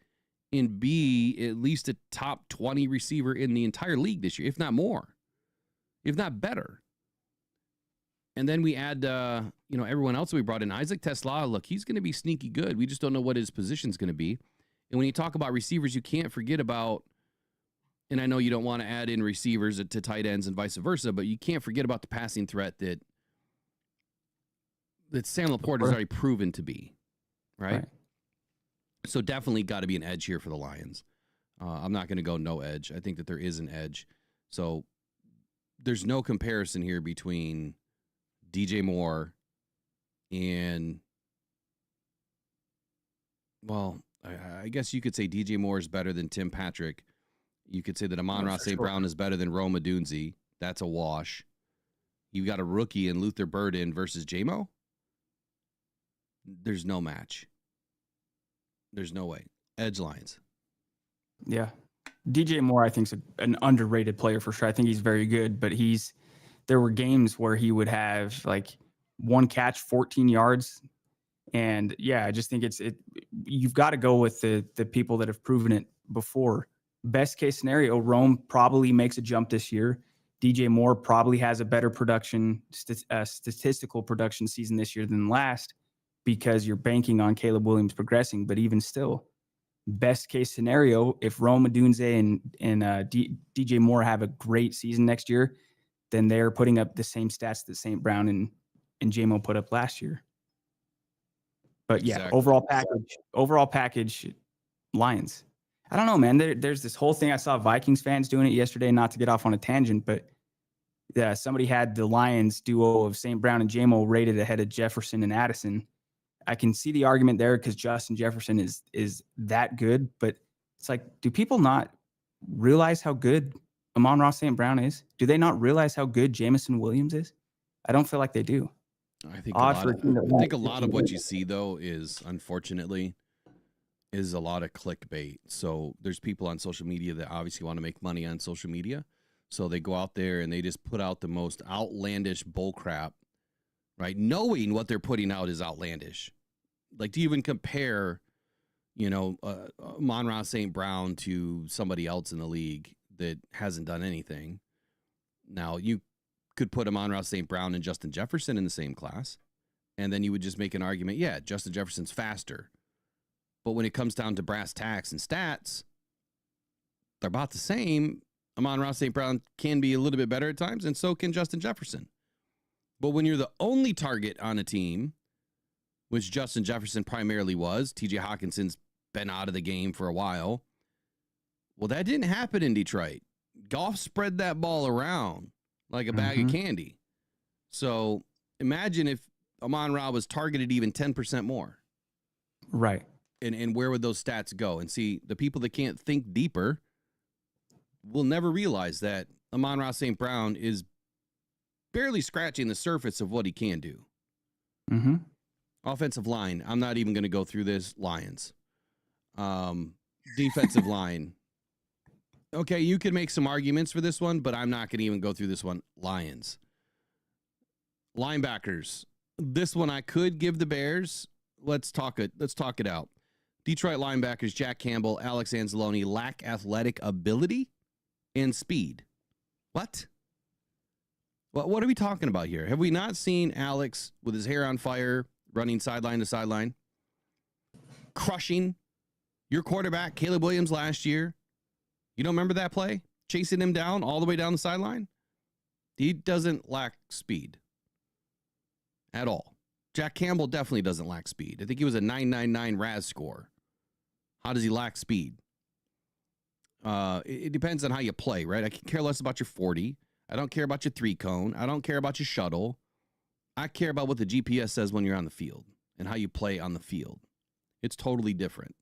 and be at least a top 20 receiver in the entire league this year, if not more, if not better. And then we add, everyone else we brought in. Isaac Tesla, look, he's going to be sneaky good. We just don't know what his position's going to be. And when you talk about receivers, you can't forget about, and I know you don't want to add in receivers to tight ends and vice versa, but you can't forget about the passing threat that Sam Laporte has already proven to be, right? So definitely got to be an edge here for the Lions. I'm not going to go no edge. I think that there is an edge. So there's no comparison here between DJ Moore and, I guess you could say DJ Moore is better than Tim Patrick. You could say that Amon-Ra St. Brown is better than Rome Odunze. That's a wash. You got a rookie in Luther Burden versus J-Mo. There's no match. There's no way. Edge Lions. Yeah. DJ Moore, I think, is an underrated player for sure. I think he's very good, but there were games where he would have like one catch, 14 yards. And yeah, I just think you've got to go with the people that have proven it before. Best case scenario, Rome probably makes a jump this year. DJ Moore probably has a better statistical production season this year than last, because you're banking on Caleb Williams progressing. But even still, best case scenario, if Rome Odunze and DJ Moore have a great season next year, then they're putting up the same stats that St. Brown and J-Mo put up last year. But yeah, Exactly. overall package, Lions. I don't know, man. There's this whole thing. I saw Vikings fans doing it yesterday, not to get off on a tangent, but somebody had the Lions duo of St. Brown and Jamo rated ahead of Jefferson and Addison. I can see the argument there because Justin Jefferson is that good, but it's like, do people not realize how good Amon-Ra St. Brown is? Do they not realize how good Jamison Williams is? I don't feel like they do. I think a lot of what you see, though, is unfortunately is a lot of clickbait. So there's people on social media that obviously want to make money on social media. So they go out there and they just put out the most outlandish bull crap, right? Knowing what they're putting out is outlandish. Like, to even compare, Amon-Ra St. Brown to somebody else in the league that hasn't done anything. Now, you could put Amon-Ra St. Brown and Justin Jefferson in the same class, and then you would just make an argument, yeah, Justin Jefferson's faster. But when it comes down to brass tacks and stats, they're about the same. Amon-Ra St. Brown can be a little bit better at times, and so can Justin Jefferson. But when you're the only target on a team, which Justin Jefferson primarily was, TJ Hawkinson's been out of the game for a while, well, that didn't happen in Detroit. Goff spread that ball around like a bag of candy. So imagine if Amon-Ra was targeted even 10% more. Right. And where would those stats go? And see, the people that can't think deeper will never realize that Amon-Ra St. Brown is barely scratching the surface of what he can do. Mm-hmm. Offensive line, I'm not even going to go through this. Lions. Defensive line. Okay, you could make some arguments for this one, but I'm not going to even go through this one. Lions. Linebackers. This one I could give the Bears. Let's talk it out. Detroit linebackers Jack Campbell, Alex Anzalone lack athletic ability and speed. What? What are we talking about here? Have we not seen Alex with his hair on fire running sideline to sideline, crushing your quarterback, Caleb Williams, last year? You don't remember that play? Chasing him down all the way down the sideline? He doesn't lack speed at all. Jack Campbell definitely doesn't lack speed. I think he was a 999 RAS score. How does he lack speed? It depends on how you play, right? I can care less about your 40. I don't care about your 3-cone. I don't care about your shuttle. I care about what the GPS says when you're on the field and how you play on the field. It's totally different.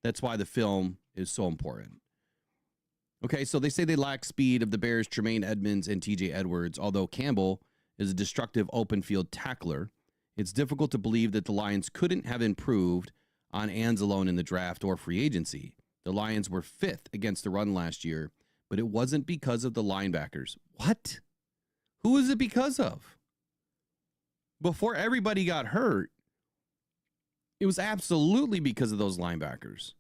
That's why the film is so important. Okay, so they say they lack speed of the Bears, Tremaine Edmonds and TJ Edwards. Although Campbell is a destructive open field tackler, it's difficult to believe that the Lions couldn't have improved on Anzalone in the draft or free agency. The Lions were 5th against the run last year, but it wasn't because of the linebackers. What? Who is it because of? Before everybody got hurt, it was absolutely because of those linebackers.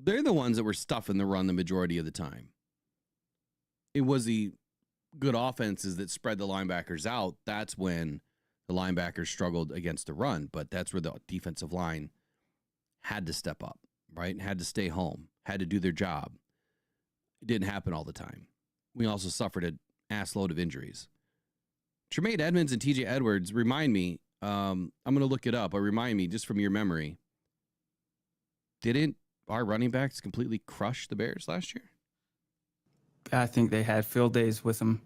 They're the ones that were stuffing the run the majority of the time. It was the good offenses that spread the linebackers out. That's when the linebackers struggled against the run, but that's where the defensive line had to step up, right? Had to stay home, had to do their job. It didn't happen all the time. We also suffered an ass load of injuries. Tremaine Edmonds and TJ Edwards, remind me, I'm going to look it up, but remind me just from your memory, didn't our running backs completely crush the Bears last year? I think they had field days with them.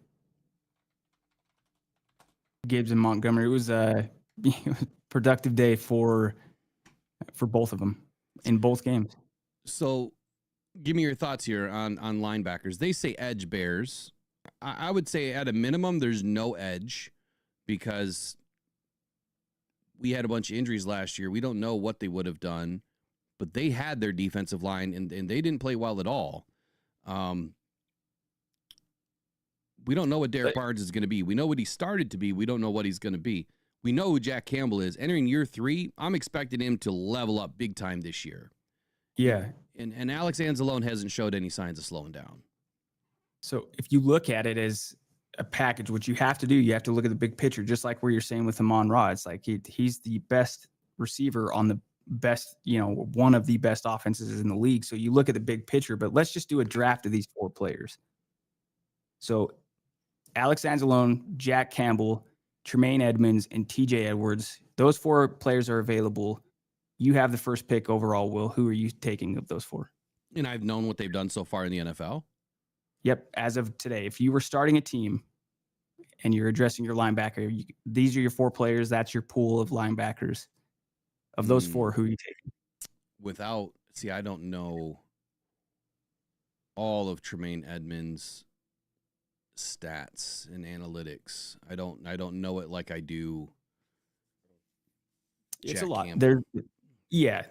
Gibbs and Montgomery. It was a productive day for both of them in both games. So give me your thoughts here on linebackers. They say edge Bears. I would say at a minimum, there's no edge because we had a bunch of injuries last year. We don't know what they would have done, but they had their defensive line and they didn't play well at all. We don't know what Derek Barnes is going to be. We know what he started to be. We don't know what he's going to be. We know who Jack Campbell is. Entering year 3, I'm expecting him to level up big time this year. Yeah. And Alex Anzalone hasn't showed any signs of slowing down. So if you look at it as a package, what you have to do, you have to look at the big picture, just like where you're saying with Amon-Ra. It's like he's the best receiver on the best, one of the best offenses in the league. So you look at the big picture, but let's just do a draft of these 4 players. So Alex Anzalone, Jack Campbell, Tremaine Edmonds, and TJ Edwards. Those 4 players are available. You have the first pick overall, Will. Who are you taking of those 4? And I've known what they've done so far in the NFL. Yep. As of today, if you were starting a team and you're addressing your linebacker, these are your 4 players. That's your pool of linebackers. Of those 4, who are you taking? I don't know all of Tremaine Edmonds' stats and analytics. I don't know it like I do. It's Jack a lot. Campbell.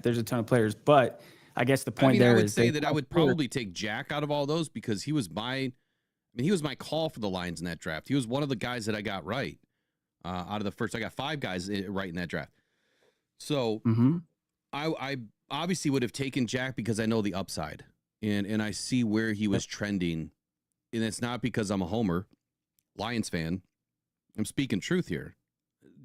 There's a ton of players, but I guess the point I there would is say that I would probably take Jack out of all those because he was my call for the Lions in that draft. He was one of the guys that I got right out of the first. I got 5 guys right in that draft. So I obviously would have taken Jack because I know the upside and I see where he was trending. And it's not because I'm a homer Lions fan. I'm speaking truth here.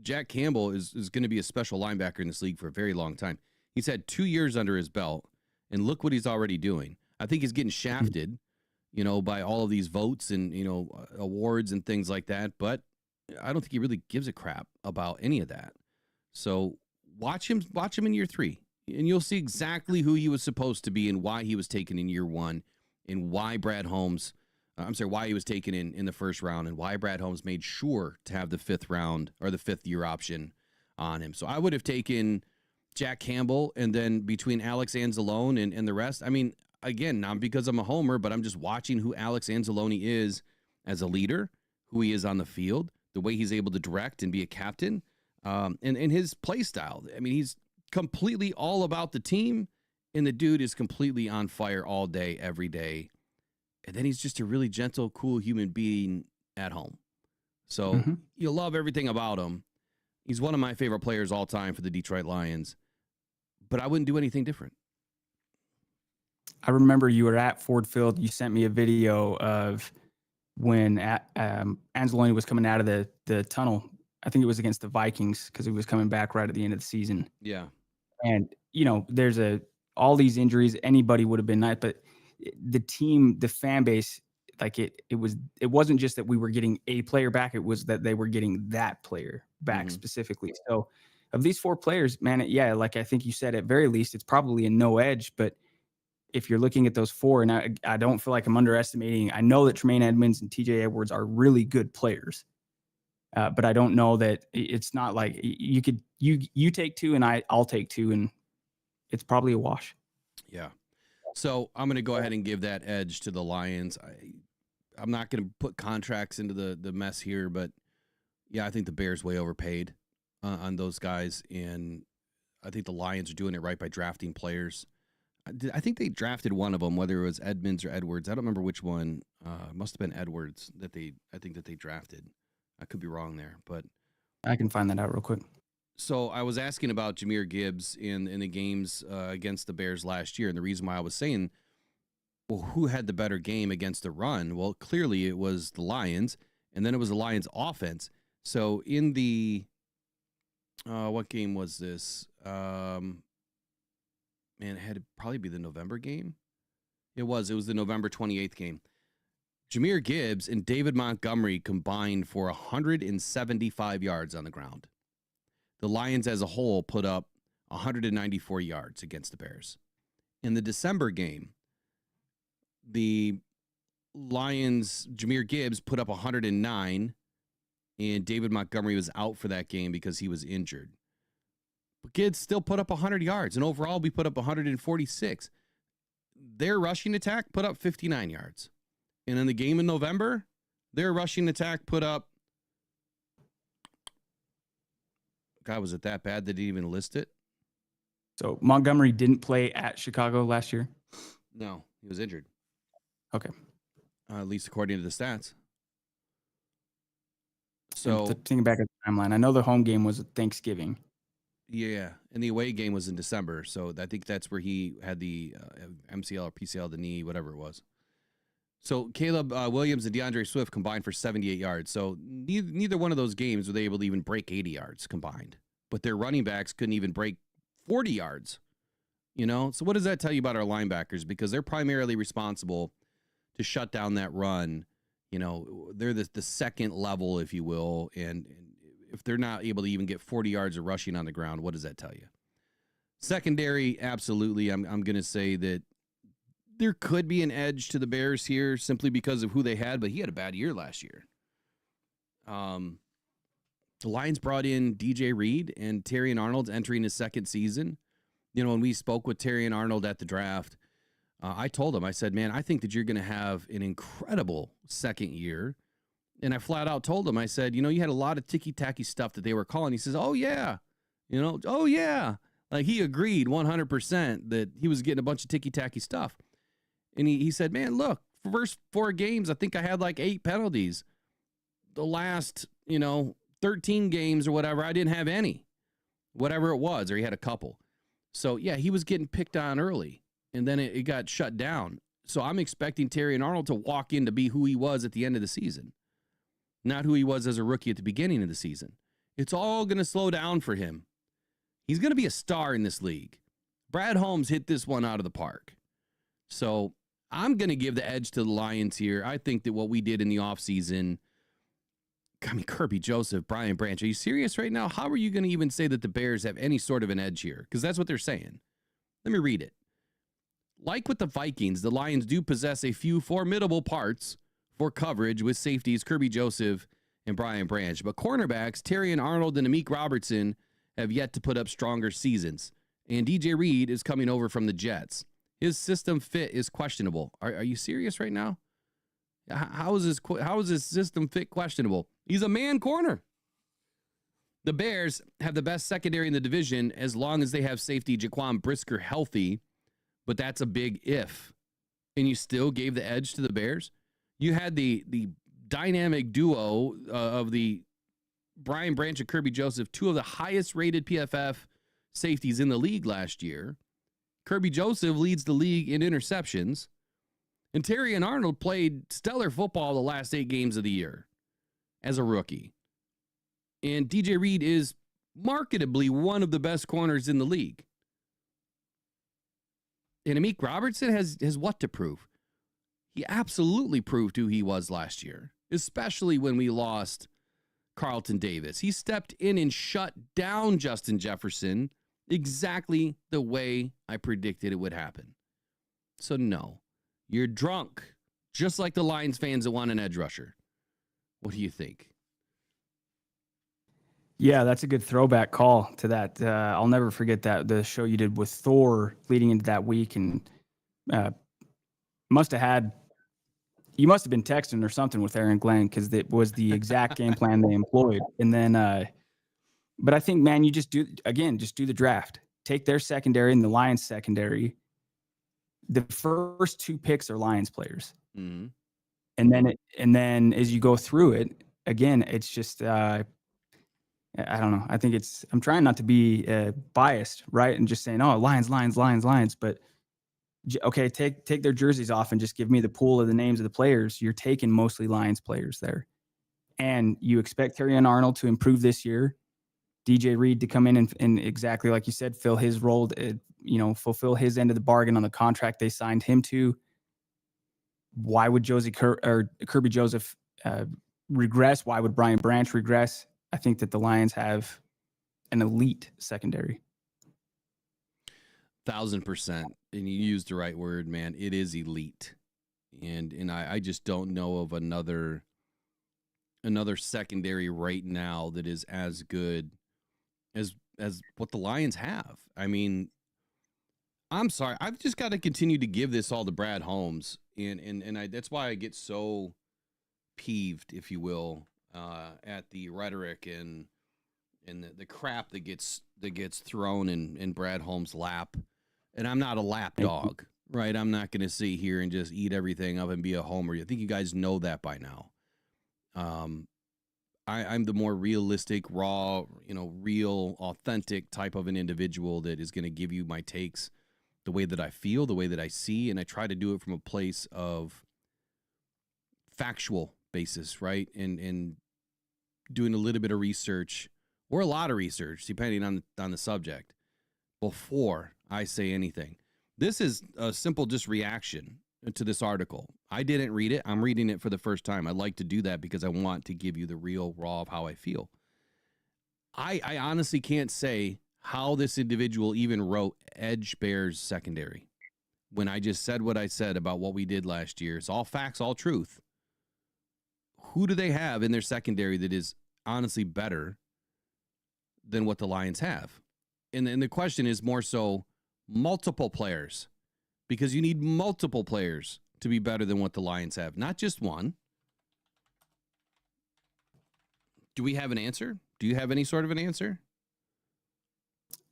Jack Campbell is going to be a special linebacker in this league for a very long time. He's had 2 years under his belt, and look what he's already doing. I think he's getting shafted, by all of these votes and, awards and things like that. But I don't think he really gives a crap about any of that. So watch him in year 3, and you'll see exactly who he was supposed to be and why he was taken in year 1 and why why he was taken in the first round and why Brad Holmes made sure to have the 5th round or the 5th year option on him. So I would have taken Jack Campbell, and then between Alex Anzalone and the rest, again, not because I'm a homer, but I'm just watching who Alex Anzalone is as a leader, who he is on the field, the way he's able to direct and be a captain, and his play style. He's completely all about the team, and the dude is completely on fire all day, every day. And then he's just a really gentle, cool human being at home. So you'll love everything about him. He's one of my favorite players all time for the Detroit Lions, but I wouldn't do anything different. I remember you were at Ford Field. You sent me a video of when Anzalone was coming out of the tunnel. I think it was against the Vikings because he was coming back right at the end of the season. Yeah. And, there's all these injuries. Anybody would have been nice, but the team, the fan base, like it wasn't just that we were getting a player back. It was that they were getting that player back specifically. So of these 4 players, man, like I think you said, at very least, it's probably a no edge. But if you're looking at those 4, and I don't feel like I'm underestimating, I know that Tremaine Edmonds and TJ Edwards are really good players. But I don't know that it's not like you take 2 and I'll take 2, and it's probably a wash. Yeah. So I'm going to go ahead and give that edge to the Lions. I'm not going to put contracts into the mess here, but yeah, I think the Bears way overpaid on those guys, and I think the Lions are doing it right by drafting players. I think they drafted one of them, whether it was Edmonds or Edwards. I don't remember which one. It must have been Edwards that they drafted. I could be wrong there, but I can find that out real quick. So I was asking about Jahmyr Gibbs in the games against the Bears last year, and the reason why I was saying, well, who had the better game against the run? Well, clearly it was the Lions, and then it was the Lions' offense. So in the what game was this? Man, it had to probably be the November game. It was the November 28th game. Jahmyr Gibbs and David Montgomery combined for 175 yards on the ground. The Lions as a whole put up 194 yards against the Bears. In the December game, the Lions, Jahmyr Gibbs put up 109, and David Montgomery was out for that game because he was injured. But Gibbs still put up 100 yards, and overall we put up 146. Their rushing attack put up 59 yards. And in the game in November, their rushing attack put up, God, was it that bad they didn't even list it? So Montgomery didn't play at Chicago last year? No, he was injured. Okay. At least according to the stats. So thinking back at the timeline, I know the home game was at Thanksgiving. Yeah, and the away game was in December. So I think that's where he had the MCL or PCL, the knee, whatever it was. So Caleb Williams and DeAndre Swift combined for 78 yards. So neither one of those games were they able to even break 80 yards combined. But their running backs couldn't even break 40 yards. So what does that tell you about our linebackers? Because they're primarily responsible to shut down that run. They're the second level, if you will. And if they're not able to even get 40 yards of rushing on the ground, what does that tell you? Secondary, absolutely. I'm going to say that there could be an edge to the Bears here simply because of who they had, but he had a bad year last year. The Lions brought in DJ Reed, and Terrion Arnold's entering his second season. You know, when we spoke with Terrion Arnold at the draft, I told him, I said, man, I think that you're going to have an incredible second year. And I flat out told him, I said, you know, you had a lot of ticky-tacky stuff that they were calling. He says, oh, yeah. You know, oh, yeah. Like, he agreed 100% that he was getting a bunch of ticky-tacky stuff. And he said, man, look, for first 4 games, I think I had like 8 penalties. The last, 13 games or whatever, I didn't have any. Whatever it was, or he had a couple. So, yeah, he was getting picked on early, and then it got shut down. So I'm expecting Terrion Arnold to walk in to be who he was at the end of the season, not who he was as a rookie at the beginning of the season. It's all going to slow down for him. He's going to be a star in this league. Brad Holmes hit this one out of the park. So I'm going to give the edge to the Lions here. I think that what we did in the offseason, Kirby Joseph, Brian Branch, are you serious right now? How are you going to even say that the Bears have any sort of an edge here? Because that's what they're saying. Let me read it. Like with the Vikings, the Lions do possess a few formidable parts for coverage with safeties Kirby Joseph and Brian Branch. But cornerbacks, Terrion Arnold and Amik Robertson, have yet to put up stronger seasons. And DJ Reed is coming over from the Jets. His system fit is questionable. Are you serious right now? How is his system fit questionable? He's a man corner. The Bears have the best secondary in the division as long as they have safety Jaquan Brisker healthy, but that's a big if. And you still gave the edge to the Bears? You had the dynamic duo of the Brian Branch and Kirby Joseph, 2 of the highest rated PFF safeties in the league last year. Kirby Joseph leads the league in interceptions. And Terrion Arnold played stellar football the last 8 games of the year as a rookie. And DJ Reed is marketably one of the best corners in the league. And Amik Robertson has what to prove? He absolutely proved who he was last year, especially when we lost Carlton Davis. He stepped in and shut down Justin Jefferson exactly the way I predicted it would happen. So no, you're drunk, just like the Lions fans that want an edge rusher. What do you think? Yeah, that's a good throwback call to that. I'll never forget that, the show you did with Thor leading into that week, and you must have been texting or something with Aaron Glenn, because it was the exact game plan they employed. And then, but I think, man, you just do the draft. Take their secondary and the Lions secondary. The first 2 picks are Lions players. Mm-hmm. And then as you go through it, again, it's just, I don't know. I think I'm trying not to be biased, right? And just saying, oh, Lions. But okay, take their jerseys off and just give me the pool of the names of the players. You're taking mostly Lions players there. And you expect Terrion Arnold to improve this year. DJ Reed to come in and exactly like you said, fill his role, fulfill his end of the bargain on the contract they signed him to. Why would Kirby Joseph regress? Why would Brian Branch regress? I think that the Lions have an elite secondary. 1,000%. And you used the right word, man. It is elite. And I just don't know of another secondary right now that is as good as what the Lions have. I mean, I'm sorry. I've just got to continue to give this all to Brad Holmes. And that's why I get so peeved, if you will, at the rhetoric and the crap that gets thrown in Brad Holmes' lap. And I'm not a lap dog, right? I'm not going to sit here and just eat everything up and be a homer. I think you guys know that by now. I'm the more realistic, raw, real, authentic type of an individual that is going to give you my takes the way that I feel, the way that I see, and I try to do it from a place of factual basis, right? And doing a little bit of research or a lot of research, depending on the subject, before I say anything. This is a simple just reaction to this article. I didn't read it. I'm reading it for the first time. I like to do that because I want to give you the real raw of how I feel. I honestly can't say how this individual even wrote Edge Bears secondary when I just said what I said about what we did last year. It's all facts, all truth. who do they have in their secondary that is honestly better than what the Lions have? And the question is more so multiple players, because you need multiple players to be better than what the Lions have, not just one. Do we have an answer? Do you have any sort of an answer?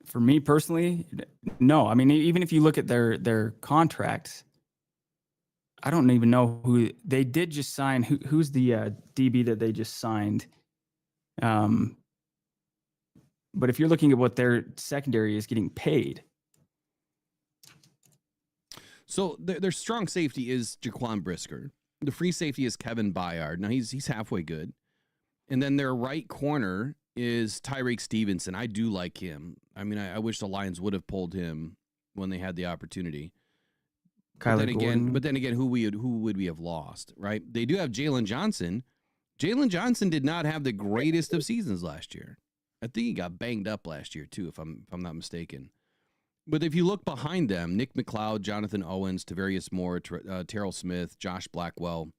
For me personally, no. I mean, even if you look at their contracts, I don't even know who they did just sign. Who's the DB that they just signed? But if you're looking at what their secondary is getting paid, so their strong safety is Jaquan Brisker. The free safety is Kevin Byard. Now he's halfway good, and then their right corner is Tyreek Stevenson. I do like him. I mean, I wish the Lions would have pulled him when they had the opportunity. But then again, who would we have lost, right? They do have Jalen Johnson. Jalen Johnson did not have the greatest of seasons last year. I think he got banged up last year too, if I'm not mistaken. But if you look behind them, Nick McLeod, Jonathan Owens, Tavarius Moore, Terrell Smith, Josh Blackwell,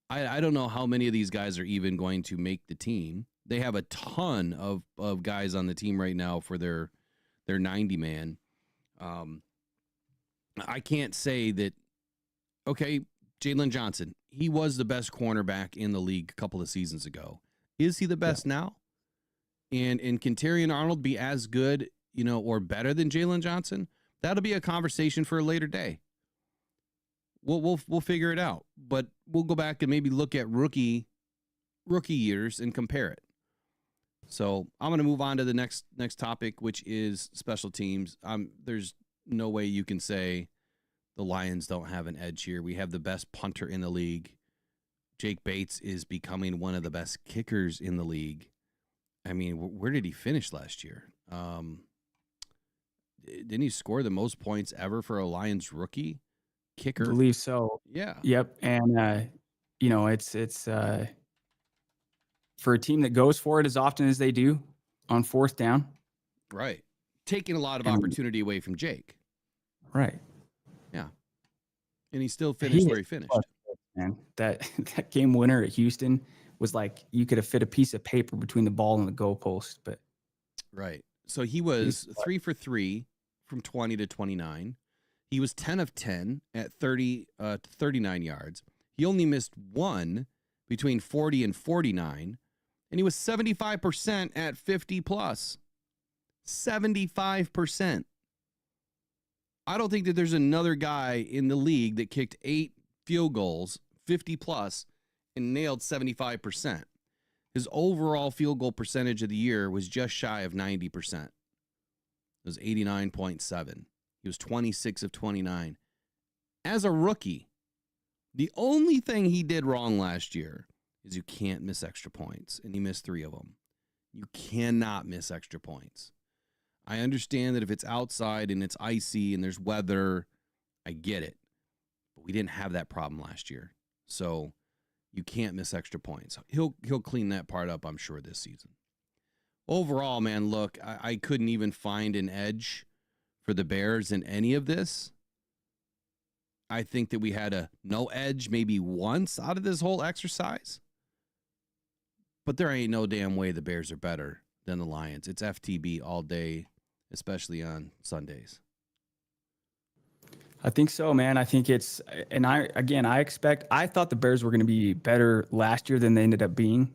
I don't know how many of these guys are even going to make the team. They have a ton of guys on the team right now for their 90-man. I can't say that, okay, Jalen Johnson, he was the best cornerback in the league a couple of seasons ago. Is he the best now? And can Terrion Arnold be as good, or better than Jalen Johnson? That'll be a conversation for a later day. We'll figure it out. But we'll go back and maybe look at rookie years and compare it. So I'm going to move on to the next topic, which is special teams. There's no way you can say the Lions don't have an edge here. We have the best punter in the league. Jake Bates is becoming one of the best kickers in the league. I mean, where did he finish last year? Didn't he score the most points ever for a Lions rookie kicker? I believe so. Yeah. Yep. And it's for a team that goes for it as often as they do on fourth down. Right. Taking a lot of opportunity away from Jake. Right. Yeah. And he still finished where he finished. Man, that game winner at Houston was like you could have fit a piece of paper between the ball and the goalpost. But right. So he was 3 for 3 from 20 to 29. He was 10 of 10 at 30 to 39 yards. He only missed one between 40 and 49. And he was 75% at 50 plus. 75%. I don't think that there's another guy in the league that kicked 8 field goals, 50 plus, and nailed 75%. His overall field goal percentage of the year was just shy of 90%. It was 89.7. He was 26 of 29. As a rookie, the only thing he did wrong last year is you can't miss extra points, and he missed 3 of them. You cannot miss extra points. I understand that if it's outside and it's icy and there's weather, I get it. But we didn't have that problem last year. So you can't miss extra points. He'll clean that part up, I'm sure, this season. Overall, man, look, I couldn't even find an edge for the Bears in any of this. I think that we had a no edge maybe once out of this whole exercise. But there ain't no damn way the Bears are better than the Lions. It's FTB all day, especially on Sundays. I think so, man. I think it's, and I thought the Bears were going to be better last year than they ended up being.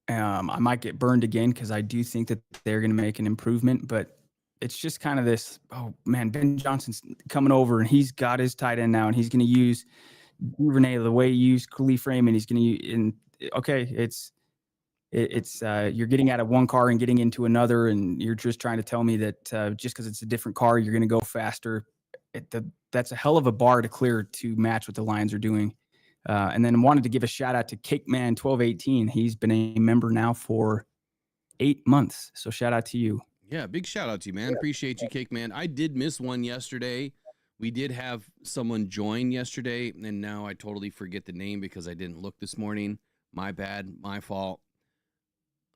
I might get burned again because I do think that they're going to make an improvement, but it's just kind of this, oh man, Ben Johnson's coming over and he's got his tight end now and he's going to use Duvernay the way he used Khalif Raymond. He's going to use, and okay, it's you're getting out of one car and getting into another, and you're just trying to tell me that just because it's a different car, you're going to go faster. That's a hell of a bar to clear to match what the Lions are doing. And then wanted to give a shout out to Cake Man 1218. He's been a member now for 8 months. So shout out to you. Yeah, big shout out to you, man. Yeah. Appreciate you, Cake Man. I did miss one yesterday. We did have someone join yesterday, and now I totally forget the name because I didn't look this morning. My bad, my fault.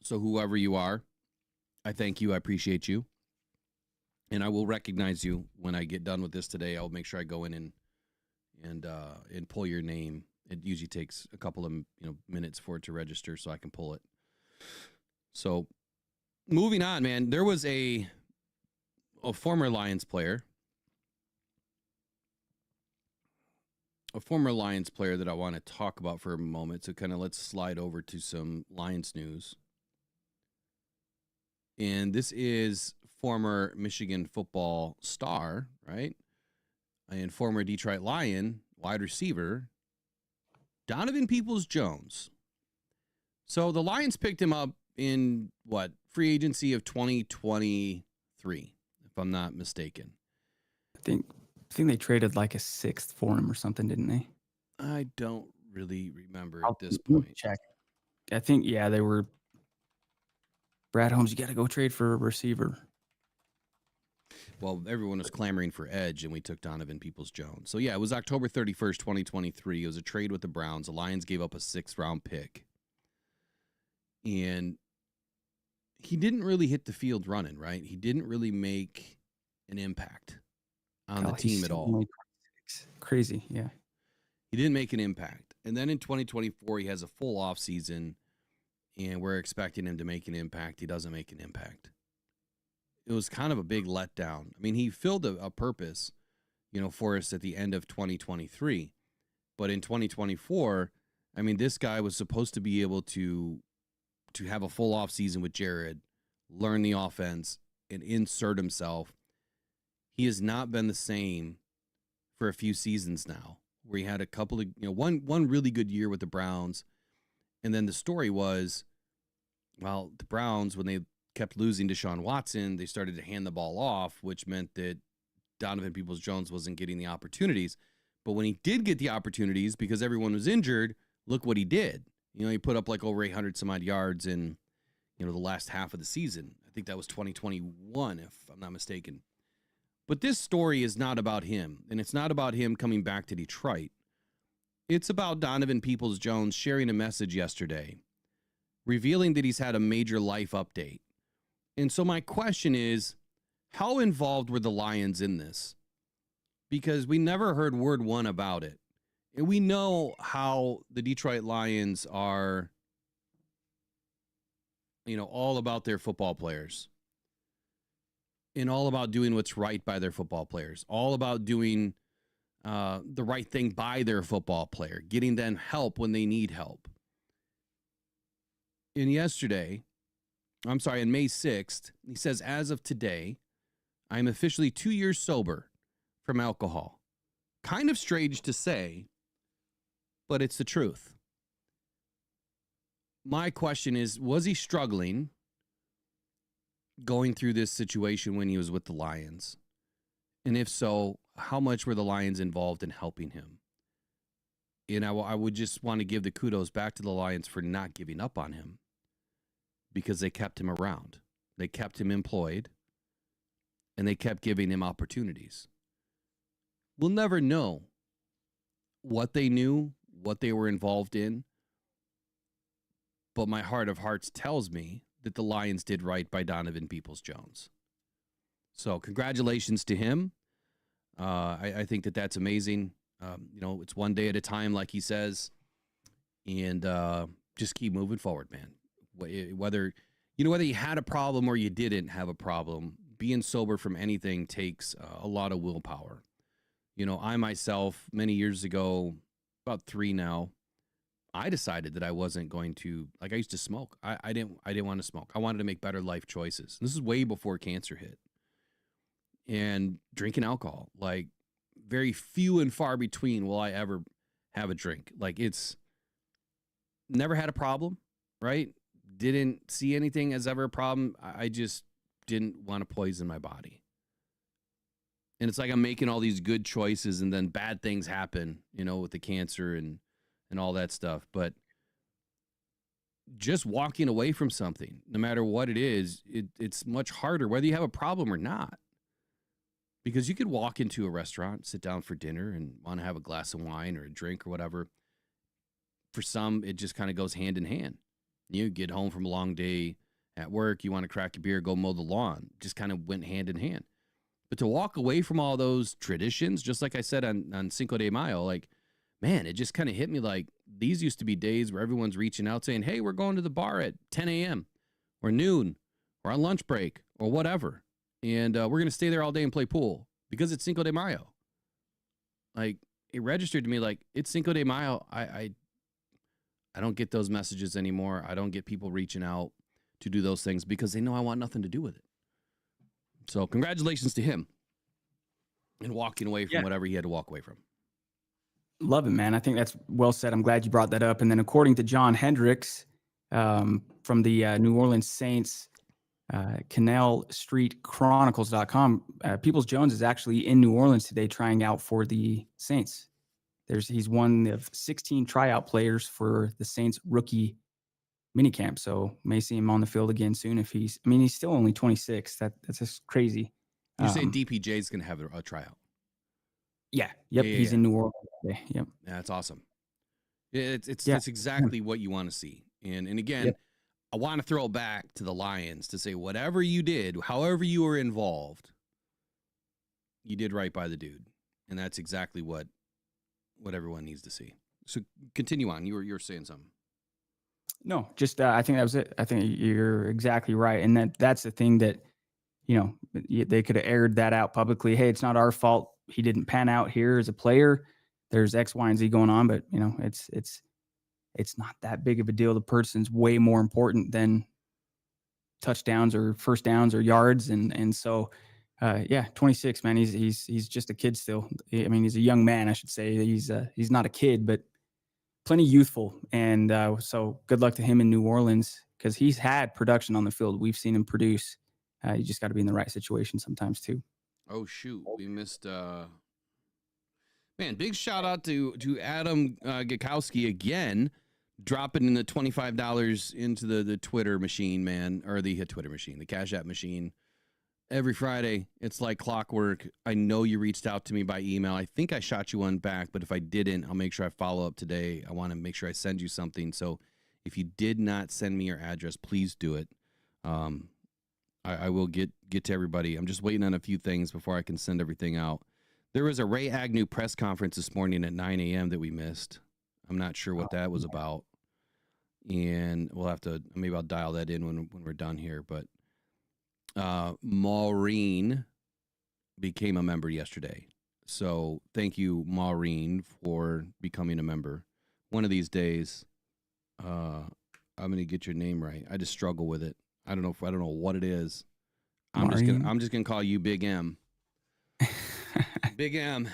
So whoever you are, I thank you. I appreciate you. And I will recognize you when I get done with this today. I'll make sure I go in and pull your name It usually takes a couple of minutes for it to register so I can pull it. So moving on, man, there was a former Lions player. A former Lions player that I want to talk about for a moment. So kind of let's slide over to some Lions news. And this is former Michigan football star, right? And former Detroit Lion wide receiver, Donovan Peoples-Jones. So the Lions picked him up in free agency of 2023, if I'm not mistaken. I think they traded like a 6th for him or something, didn't they? I don't really remember at this point. Check. I think, yeah, they were. Brad Holmes, you got to go trade for a receiver. Well, everyone was clamoring for edge, and we took Donovan Peoples-Jones. So, yeah, it was October 31st, 2023. It was a trade with the Browns. The Lions gave up a 6th-round pick. And he didn't really hit the field running, right? He didn't really make an impact on the team at all. Crazy, yeah. He didn't make an impact. And then in 2024, he has a full offseason, and we're expecting him to make an impact. He doesn't make an impact. It was kind of a big letdown. I mean, he filled a purpose, for us at the end of 2023. But in 2024, I mean, this guy was supposed to be able to have a full offseason with Jared, learn the offense, and insert himself. He has not been the same for a few seasons now, where he had a couple of, one really good year with the Browns. And then the story was, well, the Browns, when they kept losing Deshaun Watson, they started to hand the ball off, which meant that Donovan Peoples-Jones wasn't getting the opportunities. But when he did get the opportunities, because everyone was injured, look what he did. He put up like over 800 some odd yards in, the last half of the season. I think that was 2021, if I'm not mistaken. But this story is not about him, and it's not about him coming back to Detroit. It's about Donovan Peoples-Jones sharing a message yesterday, revealing that he's had a major life update. And so my question is, how involved were the Lions in this? Because we never heard word one about it. And we know how the Detroit Lions are, all about their football players. And all about doing what's right by their football players. All about doing the right thing by their football player. Getting them help when they need help. And on May 6th, he says, as of today, I am officially 2 years sober from alcohol. Kind of strange to say, but it's the truth. My question is, was he struggling going through this situation when he was with the Lions? And if so, how much were the Lions involved in helping him? And I would just want to give the kudos back to the Lions for not giving up on him, because they kept him around. They kept him employed, and they kept giving him opportunities. We'll never know what they knew, what they were involved in, but my heart of hearts tells me that the Lions did right by Donovan Peoples-Jones. So congratulations to him. I think that that's amazing. It's one day at a time, like he says, and just keep moving forward, man. Whether you had a problem or you didn't have a problem, being sober from anything takes a lot of willpower. I myself, many years ago, about 3 now, I decided that I wasn't going to, I used to smoke. I didn't want to smoke. I wanted to make better life choices. This is way before cancer hit. And drinking alcohol, very few and far between will I ever have a drink. It's never had a problem, right? Didn't see anything as ever a problem. I just didn't want to poison my body. And it's like I'm making all these good choices and then bad things happen, with the cancer and all that stuff. But just walking away from something, no matter what it is, it's much harder, whether you have a problem or not. Because you could walk into a restaurant, sit down for dinner, and want to have a glass of wine or a drink or whatever. For some, it just kind of goes hand in hand. You get home from a long day at work, you want to crack a beer, go mow the lawn. Just kind of went hand in hand. But to walk away from all those traditions, just like I said on Cinco de Mayo, man, it just kind of hit me like these used to be days where everyone's reaching out saying, hey, we're going to the bar at 10 a.m. or noon or on lunch break or whatever. And we're going to stay there all day and play pool because it's Cinco de Mayo. Like, it registered to me like it's Cinco de Mayo. I don't get those messages anymore. I don't get people reaching out to do those things because they know I want nothing to do with it. So congratulations to him and walking away from whatever he had to walk away from. Love it, man. I think that's well said. I'm glad you brought that up. And then according to John Hendricks from the New Orleans Saints, Canal Street Chronicles.com, Peoples-Jones is actually in New Orleans today trying out for the Saints. He's one of 16 tryout players for the Saints rookie minicamp. So may see him on the field again soon if he's still only 26. That's just crazy. You're saying DPJ is going to have a tryout? Yeah. Yep. He's in New Orleans today. Yep. Yeah, that's awesome. It's exactly what you want to see. And again, I want to throw it back to the Lions to say whatever you did, however you were involved, you did right by the dude. And that's exactly what everyone needs to see. So continue on. You're saying something. No, just I think that was it. I think you're exactly right. And that's the thing that, they could have aired that out publicly. Hey, it's not our fault. He didn't pan out here as a player. There's X, Y, and Z going on, but it's not that big of a deal. The person's way more important than touchdowns or first downs or yards. And so, 26, man, he's just a kid still. He's a young man, I should say. He's not a kid, but plenty youthful. And so good luck to him in New Orleans because he's had production on the field. We've seen him produce. You just got to be in the right situation sometimes too. Oh, shoot. We missed man, big shout out to Adam Gakowski again, dropping in the $25 into the Twitter machine, man, or the Twitter machine, the Cash App machine. Every Friday, it's like clockwork. I know you reached out to me by email. I think I shot you one back, but if I didn't, I'll make sure I follow up today. I want to make sure I send you something. So if you did not send me your address, please do it. I will get to everybody. I'm just waiting on a few things before I can send everything out. There was a Ray Agnew press conference this morning at 9 a.m. that we missed. I'm not sure what that was about. And we'll have to, maybe I'll dial that in when we're done here. But Maureen became a member yesterday. So thank you, Maureen, for becoming a member. One of these days, I'm going to get your name right. I just struggle with it. I don't know what it is. I'm just gonna call you Big M. Big M.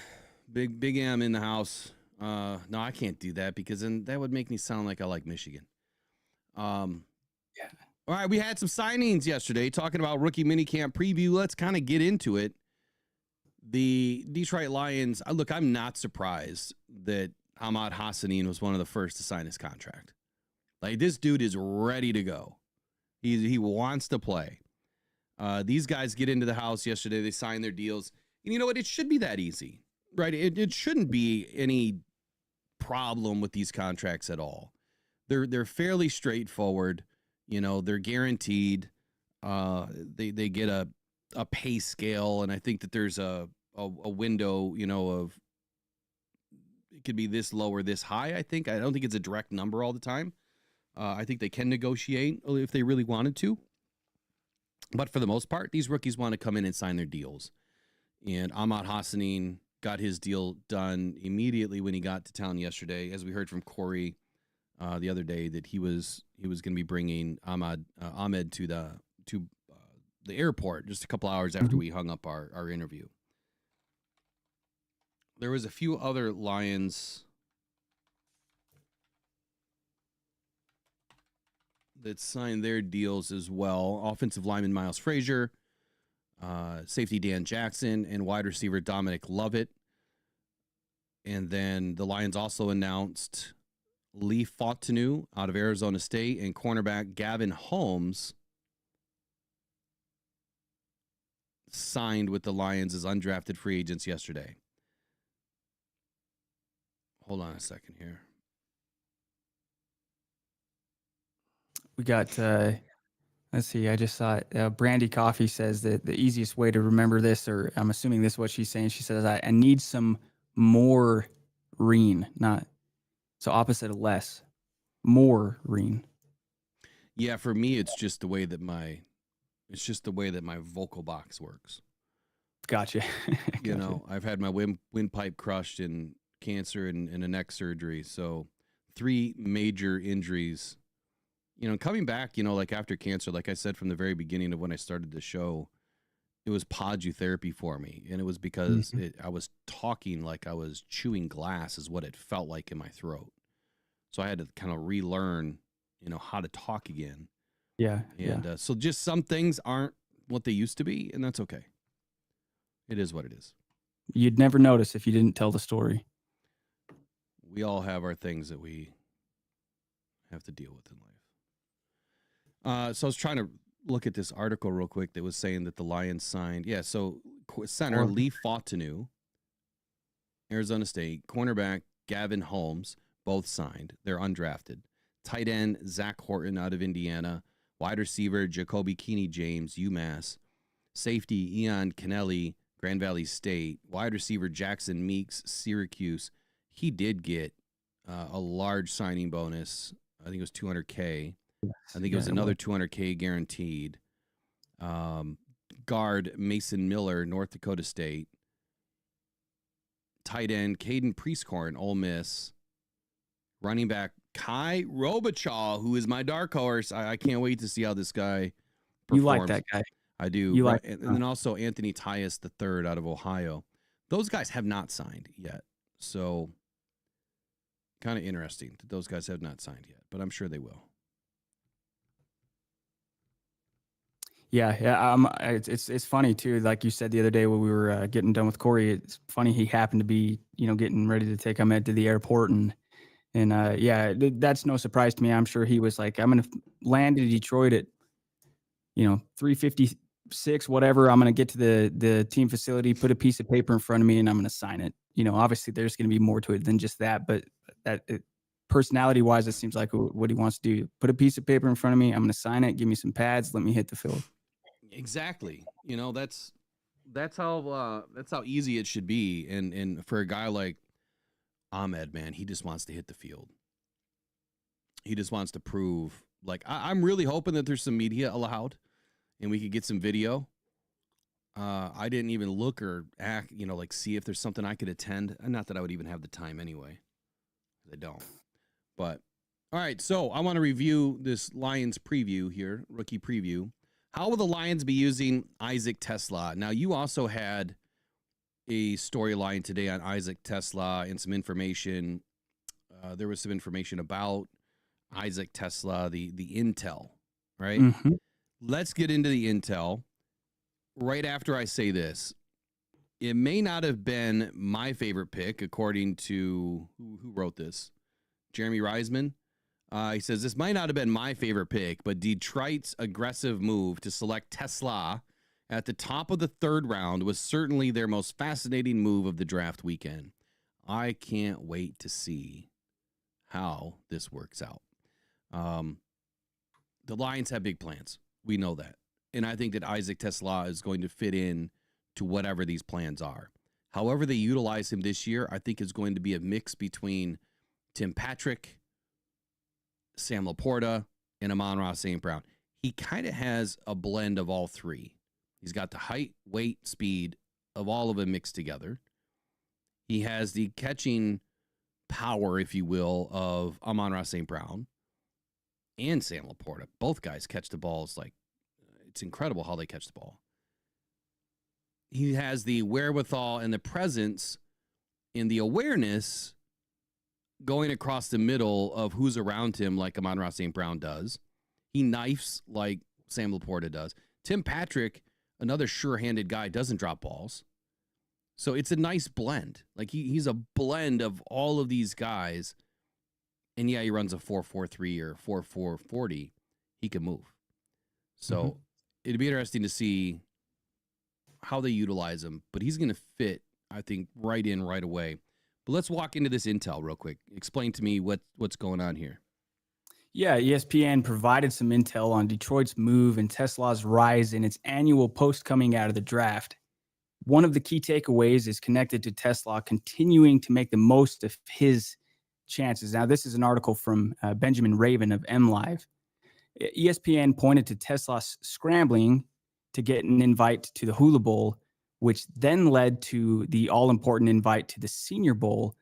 Big M in the house. No, I can't do that because then that would make me sound like I like Michigan. All right, we had some signings yesterday talking about rookie minicamp preview. Let's kind of get into it. The Detroit Lions, I'm not surprised that Ahmad Hassanin was one of the first to sign his contract. Like, this dude is ready to go. He wants to play. These guys get into the house yesterday. They sign their deals. And you know what? It should be that easy, right? It shouldn't be any problem with these contracts at all. They're fairly straightforward. They're guaranteed. They get a pay scale, and I think that there's a window, of it could be this low or this high. I don't think it's a direct number all the time. I think they can negotiate if they really wanted to. But for the most part, these rookies want to come in and sign their deals. And Ahmad Hassanin got his deal done immediately when he got to town yesterday. As we heard from Corey the other day, that he was going to be bringing Ahmed to the airport just a couple hours after we hung up our interview. There was a few other Lions that signed their deals as well. Offensive lineman Miles Frazier, safety Dan Jackson, and wide receiver Dominic Lovett. And then the Lions also announced Lee Fontenot out of Arizona State and cornerback Gavin Holmes signed with the Lions as undrafted free agents yesterday. Hold on a second here. We got, let's see, I just saw it. Brandy Coffee says that the easiest way to remember this, or I'm assuming this is what she's saying. She says, I need some more Reen, not so opposite of less. More Reen. Yeah, for me, it's just the way that my vocal box works. Gotcha. You know, I've had my windpipe crushed and cancer and a neck surgery. So 3 major injuries. You know, coming back, you know, like after cancer, like I said from the very beginning of when I started the show, it was podgy therapy for me. And it was because I was talking like I was chewing glass is what it felt like in my throat. So I had to kind of relearn, you know, how to talk again. Yeah. And so just some things aren't what they used to be, and that's okay. It is what it is. You'd never notice if you didn't tell the story. We all have our things that we have to deal with in life. So I was trying to look at this article real quick that was saying that the Lions signed. Yeah, so center Lee Fautanu, Arizona State, cornerback Gavin Holmes, both signed. They're undrafted. Tight end Zach Horton out of Indiana. Wide receiver Jacoby Keeney James, UMass. Safety Ian Kennelly, Grand Valley State. Wide receiver Jackson Meeks, Syracuse. He did get a large signing bonus. I think it was $200K. I think it was another $200K guaranteed. Guard Mason Miller, North Dakota State. Tight end Caden Prieskorn, Ole Miss. Running back Kai Robichaud, who is my dark horse. I can't wait to see how this guy performs. You like that guy. I do. You like, and then also Anthony Tyus III out of Ohio. Those guys have not signed yet. So kind of interesting that those guys have not signed yet, but I'm sure they will. Yeah. It's funny too. Like you said the other day when we were getting done with Corey, it's funny he happened to be, you know, getting ready to take Ahmed to the airport, and that's no surprise to me. I'm sure he was like, I'm gonna land in Detroit at, you know, 3:56, whatever. I'm gonna get to the team facility, put a piece of paper in front of me, and I'm gonna sign it. You know, obviously there's gonna be more to it than just that, but personality wise, it seems like what he wants to do. Put a piece of paper in front of me. I'm gonna sign it. Give me some pads. Let me hit the field. Exactly. You know, that's how easy it should be. And for a guy like Ahmed, man, he just wants to hit the field. He just wants to prove. Like, I'm really hoping that there's some media allowed and we could get some video. I didn't even look or act, you know, like see if there's something I could attend. Not that I would even have the time anyway. I don't. But all right, so I want to review this Lions preview here, rookie preview. How will the Lions be using Isaac Tesla? Now, you also had a storyline today on Isaac Tesla and some information. There was some information about Isaac Tesla, the intel, right? Mm-hmm. Let's get into the intel. Right after I say this, it may not have been my favorite pick, according to who wrote this, Jeremy Reisman. He says, this might not have been my favorite pick, but Detroit's aggressive move to select Tesla at the top of the 3rd round was certainly their most fascinating move of the draft weekend. I can't wait to see how this works out. The Lions have big plans. We know that. And I think that Isaac Tesla is going to fit in to whatever these plans are. However they utilize him this year, I think is going to be a mix between Tim Patrick, Sam Laporta, and Amon-Ra St. Brown. He kind of has a blend of all 3. He's got the height, weight, speed of all of them mixed together. He has the catching power, if you will, of Amon-Ra St. Brown and Sam Laporta. Both guys catch the balls like, it's incredible how they catch the ball. He has the wherewithal and the presence and the awareness going across the middle of who's around him like Amon-Ra St. Brown does. He knifes like Sam Laporta does. Tim Patrick, another sure-handed guy, doesn't drop balls. So it's a nice blend. Like he's a blend of all of these guys. And yeah, he runs a 4.43 or 4.40. He can move. So it'd be interesting to see how they utilize him. But he's going to fit, I think, right in right away. But let's walk into this intel real quick. Explain to me what's going on here. Yeah, ESPN provided some intel on Detroit's move and Tesla's rise in its annual post coming out of the draft. One of the key takeaways is connected to Tesla continuing to make the most of his chances. Now, this is an article from Benjamin Raven of MLive. ESPN pointed to Tesla scrambling to get an invite to the Hula Bowl, which then led to the all-important invite to the Senior Bowl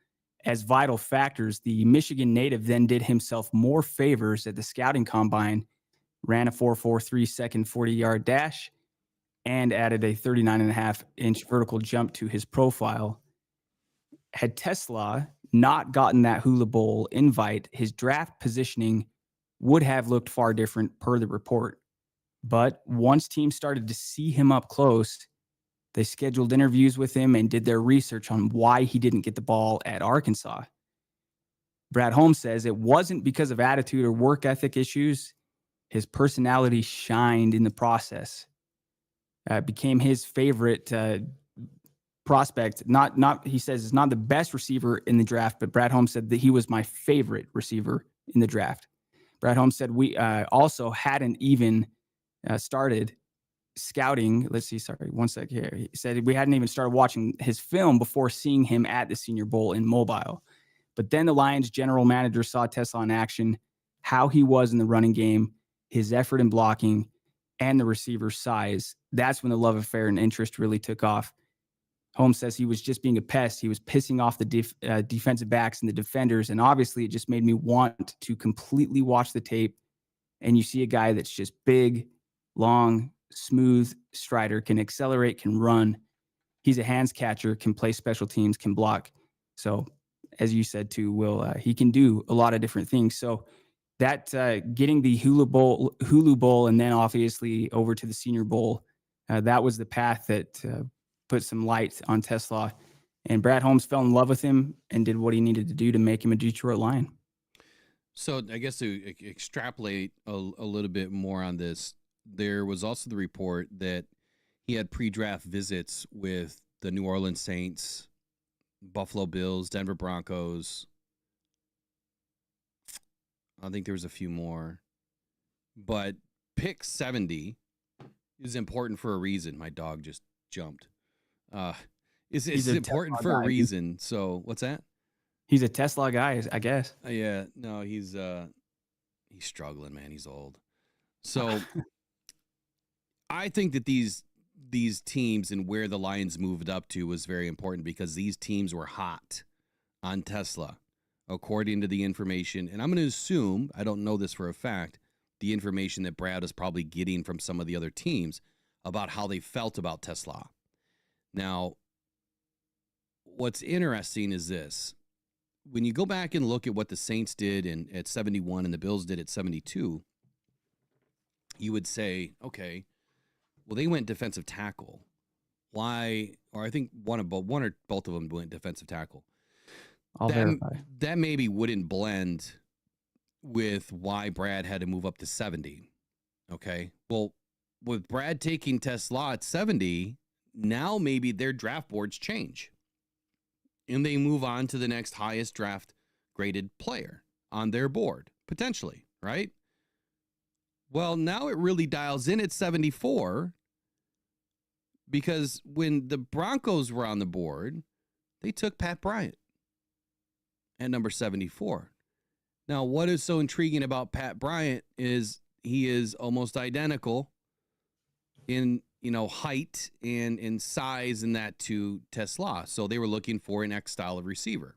as vital factors. The Michigan native then did himself more favors at the scouting combine, ran a 4.43 second 40-yard dash, and added a 39.5-inch vertical jump to his profile. Had Tesla not gotten that Hula Bowl invite, his draft positioning would have looked far different per the report. But once teams started to see him up close, they scheduled interviews with him and did their research on why he didn't get the ball at Arkansas. Brad Holmes says it wasn't because of attitude or work ethic issues. His personality shined in the process. Became his favorite prospect. He says it's not the best receiver in the draft, but Brad Holmes said that he was my favorite receiver in the draft. Brad Holmes said we also hadn't even started scouting. Let's see, sorry, one sec here. He said we hadn't even started watching his film before seeing him at the Senior Bowl in Mobile. But then the Lions general manager saw Tesla in action, how he was in the running game, his effort in blocking, and the receiver's size. That's when the love affair and interest really took off. Holmes says he was just being a pest. He was pissing off the defensive backs and the defenders. And obviously, it just made me want to completely watch the tape. And you see a guy that's just big, long, smooth strider, can accelerate, can run. He's a hands catcher, can play special teams, can block. So, as you said too, Will, he can do a lot of different things. So, that getting the Hulu Bowl, and then obviously over to the Senior Bowl, that was the path that put some light on Tesla. And Brad Holmes fell in love with him and did what he needed to do to make him a Detroit Lion. So I guess to extrapolate a little bit more on this, there was also the report that he had pre-draft visits with the New Orleans Saints, Buffalo Bills, Denver Broncos. I think there was a few more. But pick 70 is important for a reason. My dog just jumped. It's important for a reason. So what's that? He's a Tesla guy, I guess. Yeah, no, he's struggling, man. He's old. So I think that these teams and where the Lions moved up to was very important because these teams were hot on Tesla, according to the information. And I'm going to assume, I don't know this for a fact, the information that Brad is probably getting from some of the other teams about how they felt about Tesla. Now, what's interesting is this. When you go back and look at what the Saints did at 71 and the Bills did at 72, you would say, okay, well, they went defensive tackle. Why? Or I think one or both of them went defensive tackle. I'll verify. That maybe wouldn't blend with why Brad had to move up to 70. Okay. Well, with Brad taking Tesla at 70, now maybe their draft boards change. And they move on to the next highest draft graded player on their board, potentially, right? Well, now it really dials in at 74 because when the Broncos were on the board, they took Pat Bryant at number 74. Now, what is so intriguing about Pat Bryant is he is almost identical in height and in size and that to Tesla. So they were looking for an X style of receiver.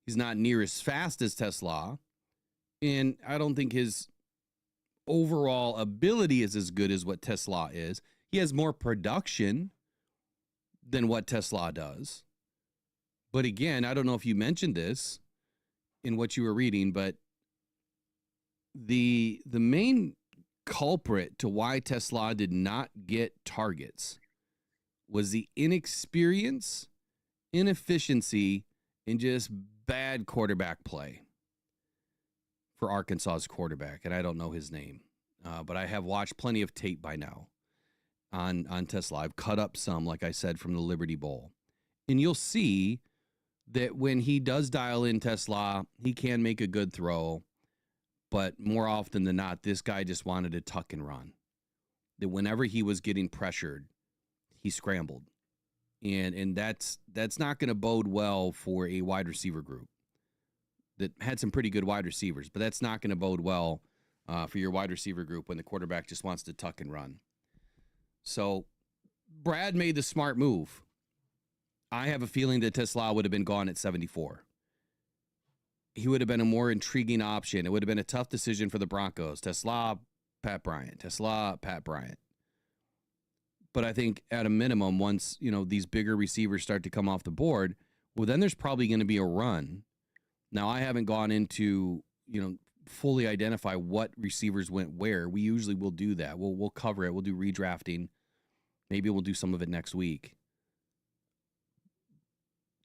He's not near as fast as Tesla. And I don't think his overall ability is as good as what Tesla is. He has more production than what Tesla does. But again, I don't know if you mentioned this in what you were reading, but the main culprit to why Tesla did not get targets was the inexperience, inefficiency, and just bad quarterback play for Arkansas's quarterback. And I don't know his name, but I have watched plenty of tape by now on Tesla. I've cut up some, like I said, from the Liberty Bowl. And you'll see that when he does dial in Tesla, he can make a good throw. But more often than not, this guy just wanted to tuck and run. That whenever he was getting pressured, he scrambled. And that's not going to bode well for a wide receiver group that had some pretty good wide receivers, but that's not going to bode well for your wide receiver group when the quarterback just wants to tuck and run. So Brad made the smart move. I have a feeling that Tesla would have been gone at 74. He would have been a more intriguing option. It would have been a tough decision for the Broncos. Tesla, Pat Bryant. Tesla, Pat Bryant. But I think at a minimum, once, these bigger receivers start to come off the board, well, then there's probably going to be a run. Now, I haven't gone into, fully identify what receivers went where. We usually will do that. We'll cover it. We'll do redrafting. Maybe we'll do some of it next week.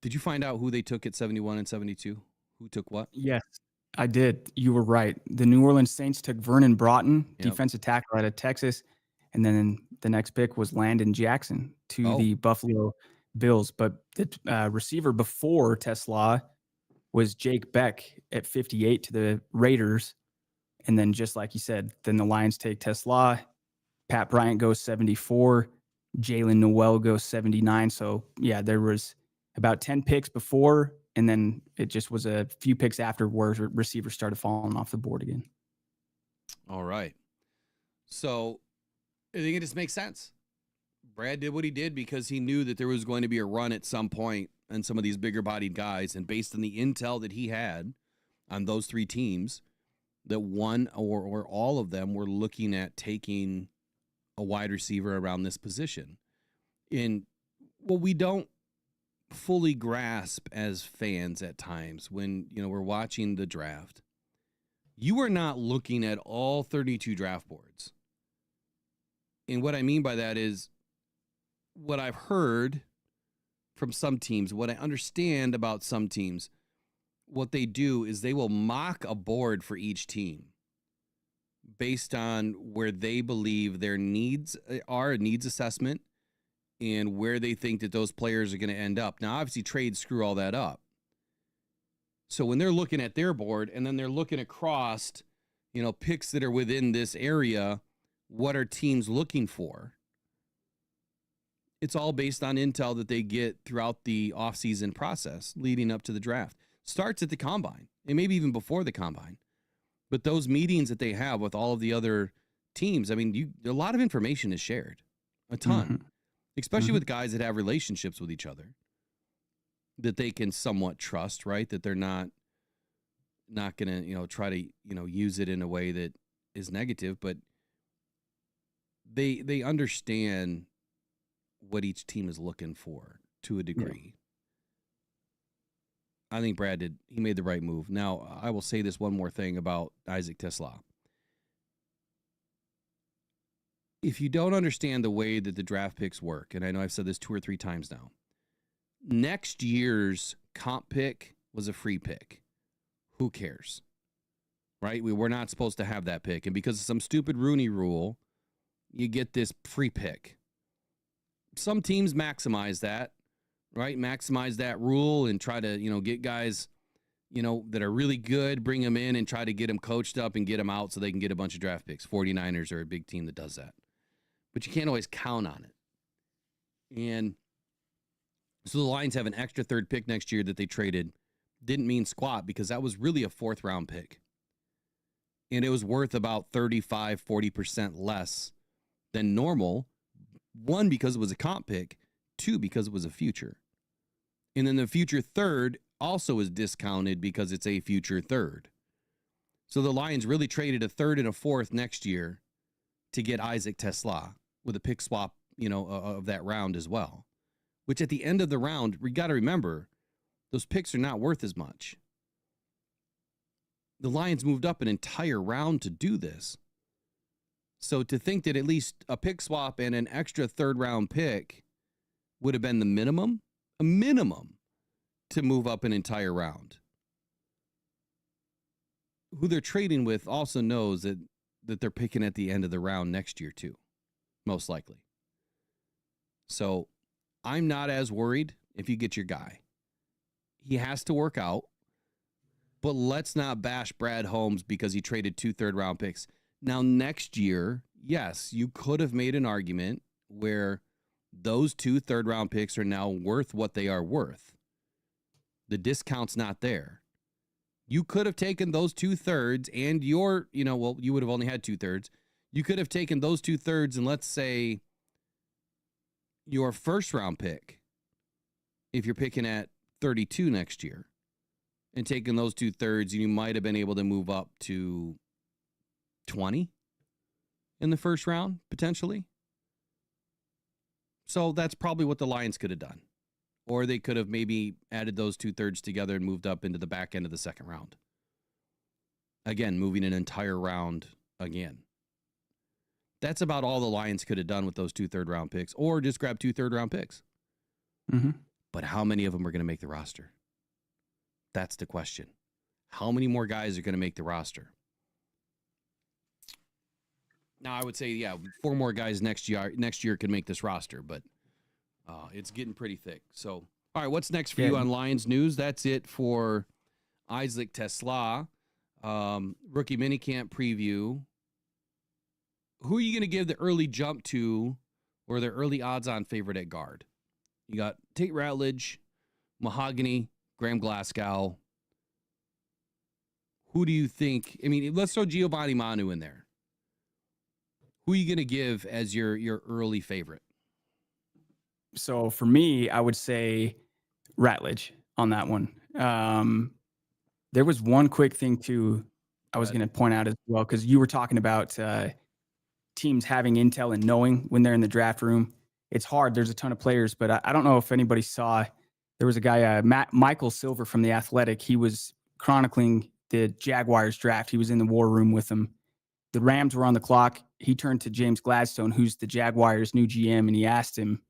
Did you find out who they took at 71 and 72? Who took what? Yes, I did. You were right. The New Orleans Saints took Vernon Broughton, Yep. defensive tackle out of Texas. And then the next pick was Landon Jackson to the Buffalo Bills. But the receiver before Tesla was Jake Beck at 58 to the Raiders. And then just like you said, then the Lions take Tesla. Pat Bryant goes 74. Jalen Noel goes 79. So, yeah, there was about 10 picks before, and then it just was a few picks after where receivers started falling off the board again. All right. So I think it just makes sense. Brad did what he did because he knew that there was going to be a run at some point on some of these bigger bodied guys. And based on the intel that he had on those three teams, that one or all of them were looking at taking a wide receiver around this position. And what we don't fully grasp as fans at times when, we're watching the draft, you are not looking at all 32 draft boards. And what I mean by that is what I've heard from some teams, what I understand about some teams, what they do is they will mock a board for each team based on where they believe their needs are, a needs assessment, and where they think that those players are going to end up. Now, obviously, trades screw all that up. So when they're looking at their board and then they're looking across, picks that are within this area, what are teams looking for? It's all based on intel that they get throughout the offseason process leading up to the draft. Starts at the combine and maybe even before the combine. But those meetings that they have with all of the other teams, I mean, a lot of information is shared, a ton, especially with guys that have relationships with each other that they can somewhat trust, right? That they're not going to, try to, use it in a way that is negative, but they understand what each team is looking for to a degree. Yeah. I think Brad he made the right move. Now, I will say this one more thing about Isaac Tesla. If you don't understand the way that the draft picks work, and I know I've said this 2 or 3 times now, next year's comp pick was a free pick. Who cares? Right? We were not supposed to have that pick. And because of some stupid Rooney rule, you get this free pick. Some teams maximize that, right? Maximize that rule and try to, get guys, that are really good, bring them in and try to get them coached up and get them out so they can get a bunch of draft picks. 49ers are a big team that does that. But you can't always count on it. And so the Lions have an extra 3rd pick next year that they traded. Didn't mean squat because that was really a 4th round pick. And it was worth about 35, 40% less than normal. 1, because it was a comp pick. 2, because it was a future. And then the future 3rd also is discounted because it's a future 3rd. So the Lions really traded a 3rd and a 4th next year to get Isaac Tesla with a pick swap, of that round as well. Which at the end of the round, we got to remember, those picks are not worth as much. The Lions moved up an entire round to do this. So to think that at least a pick swap and an extra 3rd round pick would have been a minimum to move up an entire round. Who they're trading with also knows that they're picking at the end of the round next year too, most likely. So I'm not as worried if you get your guy. He has to work out, but let's not bash Brad Holmes because he traded 2 3rd round picks. Now, next year, yes, you could have made an argument where those 2 third-round picks are now worth what they are worth. The discount's not there. You could have taken those 2/3 and you would have only had 2/3. You could have taken those 2/3 and let's say your first-round pick, if you're picking at 32 next year, and taking those 2/3, you might have been able to move up to 20 in the first round, potentially. So that's probably what the Lions could have done. Or they could have maybe added those 2/3 together and moved up into the back end of the second round. Again, moving an entire round again. That's about all the Lions could have done with those 2 third-round picks, or just grab 2 third-round picks. Mm-hmm. But how many of them are going to make the roster? That's the question. How many more guys are going to make the roster? Now, I would say, 4 more guys next year can make this roster, but it's getting pretty thick. So, all right, what's next for you on Lions news? That's it for Isaac Tesla. Rookie minicamp preview. Who are you going to give the early jump to or the early odds-on favorite at guard? You got Tate Ratledge, Mahogany, Graham Glasgow. Who do you think? I mean, let's throw Giovanni Manu in there. Who are you going to give as your early favorite? So for me, I would say Ratledge on that one. There was one quick thing too I was going to point out as well, because you were talking about teams having intel and knowing when they're in the draft room. It's hard. There's a ton of players, but I don't know if anybody saw, there was a guy, Michael Silver from The Athletic. He was chronicling the Jaguars draft. He was in the war room with them. The Rams were on the clock. He turned to James Gladstone, who's the Jaguars' new GM, and he asked him,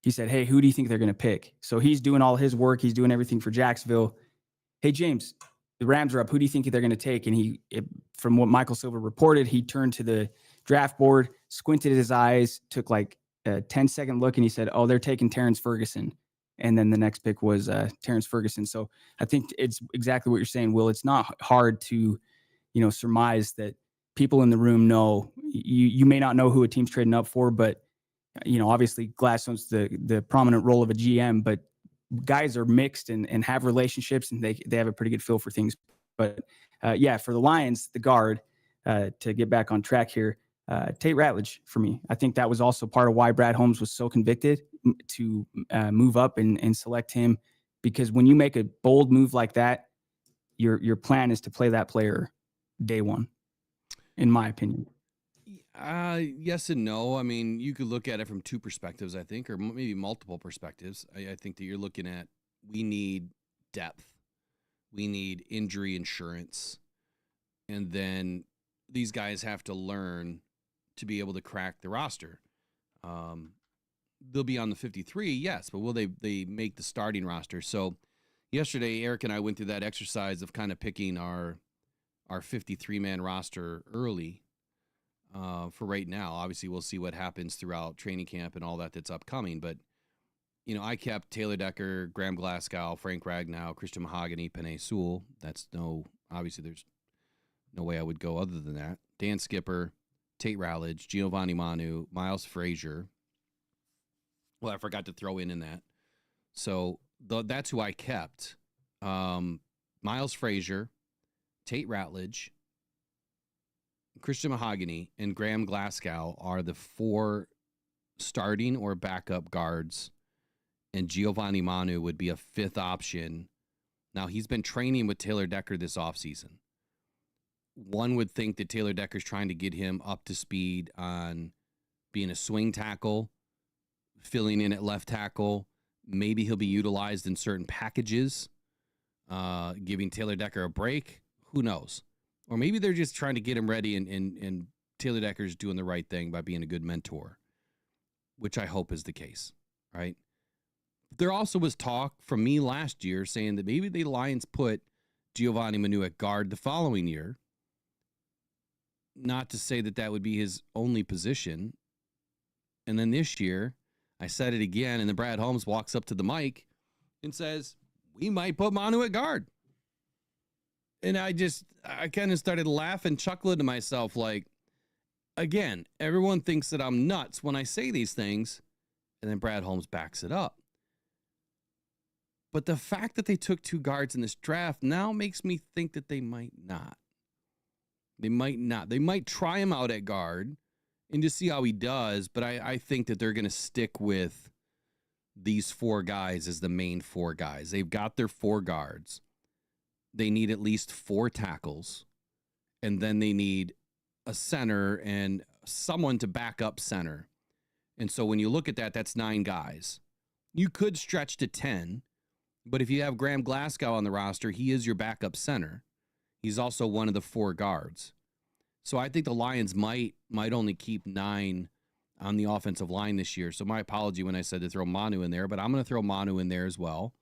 he said, hey, who do you think they're going to pick? So he's doing all his work. He's doing everything for Jacksonville. Hey, James, the Rams are up. Who do you think they're going to take? And from what Michael Silver reported, he turned to the draft board, squinted his eyes, took like a 10-second look, and he said, oh, they're taking Terrence Ferguson. And then the next pick was Terrence Ferguson. So I think it's exactly what you're saying, Will. It's not hard to, surmise that people in the room know. You may not know who a team's trading up for, but, obviously Gladstone's the prominent role of a GM, but guys are mixed and have relationships, and they have a pretty good feel for things. But for the Lions, the guard, to get back on track here, Tate Ratledge for me. I think that was also part of why Brad Holmes was so convicted to move up and select him, because when you make a bold move like that, your plan is to play that player day one, in my opinion. Yes and no. I mean, you could look at it from 2 perspectives, I think, or maybe multiple perspectives. I think that you're looking at, we need depth. We need injury insurance. And then these guys have to learn to be able to crack the roster. They'll be on the 53, yes, but will they make the starting roster? So yesterday, Eric and I went through that exercise of kind of picking our 53-man roster early. For right now, obviously we'll see what happens throughout training camp and all that's upcoming. But, I kept Taylor Decker, Graham Glasgow, Frank Ragnow, Christian Mahogany, Penei Sewell. Obviously there's no way I would go other than that. Dan Skipper, Tate Ratledge, Giovanni Manu, Miles Frazier. Well, I forgot to throw in that. So that's who I kept. Miles Frazier, Tate Ratledge, Christian Mahogany, and Graham Glasgow are the 4 starting or backup guards, and Giovanni Manu would be a 5th option. Now, he's been training with Taylor Decker this offseason. One would think that Taylor Decker's trying to get him up to speed on being a swing tackle, filling in at left tackle. Maybe he'll be utilized in certain packages, giving Taylor Decker a break. Who knows? Or maybe they're just trying to get him ready, and Taylor Decker's doing the right thing by being a good mentor, which I hope is the case, right? There also was talk from me last year saying that maybe the Lions put Giovanni Manu at guard the following year. Not to say that would be his only position. And then this year, I said it again, and then Brad Holmes walks up to the mic and says, we might put Manu at guard. And I kind of started laughing, chuckling to myself, like, again, everyone thinks that I'm nuts when I say these things. And then Brad Holmes backs it up. But the fact that they took 2 guards in this draft now makes me think that they might not. They might not. They might try him out at guard and just see how he does. But I think that they're going to stick with these 4 guys as the main 4 guys. They've got their 4 guards. They need at least 4 tackles. And then they need a center and someone to back up center. And so when you look at that, that's 9 guys. You could stretch to 10. But if you have Graham Glasgow on the roster, he is your backup center. He's also one of the 4 guards. So I think the Lions might only keep 9 on the offensive line this year. So my apology when I said to throw Manu in there, but I'm going to throw Manu in there as well.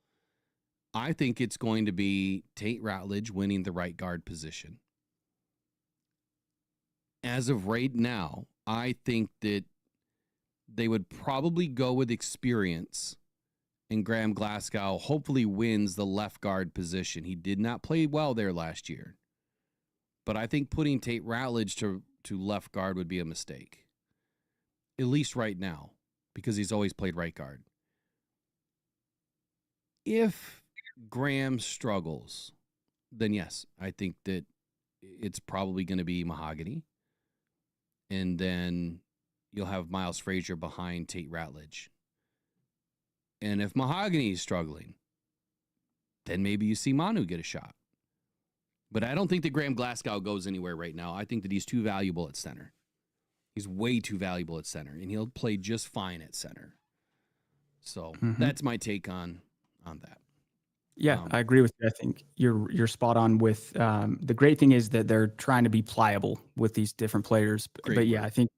I think it's going to be Tate Ratledge winning the right guard position. As of right now, I think that they would probably go with experience, and Graham Glasgow hopefully wins the left guard position. He did not play well there last year. But I think putting Tate Ratledge to left guard would be a mistake. At least right now, because he's always played right guard. If Graham struggles, then yes, I think that it's probably going to be Mahogany. And then you'll have Miles Frazier behind Tate Ratledge. And if Mahogany is struggling, then maybe you see Manu get a shot. But I don't think that Graham Glasgow goes anywhere right now. I think that he's too valuable at center. He's way too valuable at center, and he'll play just fine at center. So that's my take on that. Yeah, I agree with you. I think you're spot on with the great thing is that they're trying to be pliable with these different players. But yeah, I think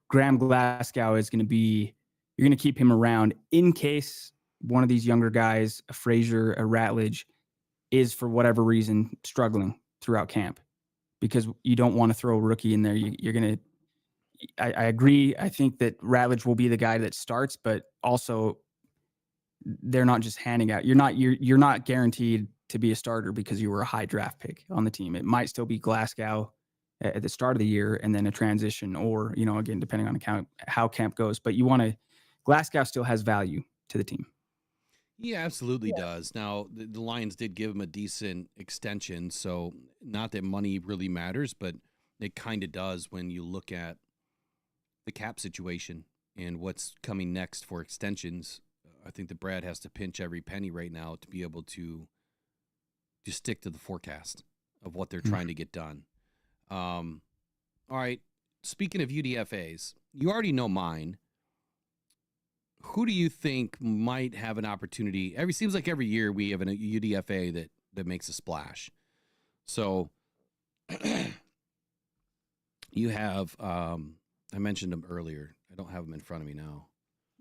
Graham Glasgow is going to be, you're going to keep him around in case one of these younger guys, a Frazier, a Ratledge, is for whatever reason struggling throughout camp, because you don't want to throw a rookie in there. You're going to, I agree. I think that Ratledge will be the guy that starts, but also they're not just handing out. You're not guaranteed to be a starter because you were a high draft pick on the team. It might still be Glasgow at the start of the year and then a transition, or, again, depending on how camp goes, but Glasgow still has value to the team. He absolutely does. Now, the Lions did give him a decent extension, so not that money really matters, but it kind of does when you look at the cap situation and what's coming next for extensions. I think that Brad has to pinch every penny right now to be able to just stick to the forecast of what they're trying to get done. All right, speaking of UDFAs, you already know mine. Who do you think might have an opportunity? Seems like every year we have a UDFA that makes a splash. So you have, I mentioned them earlier. I don't have them in front of me now.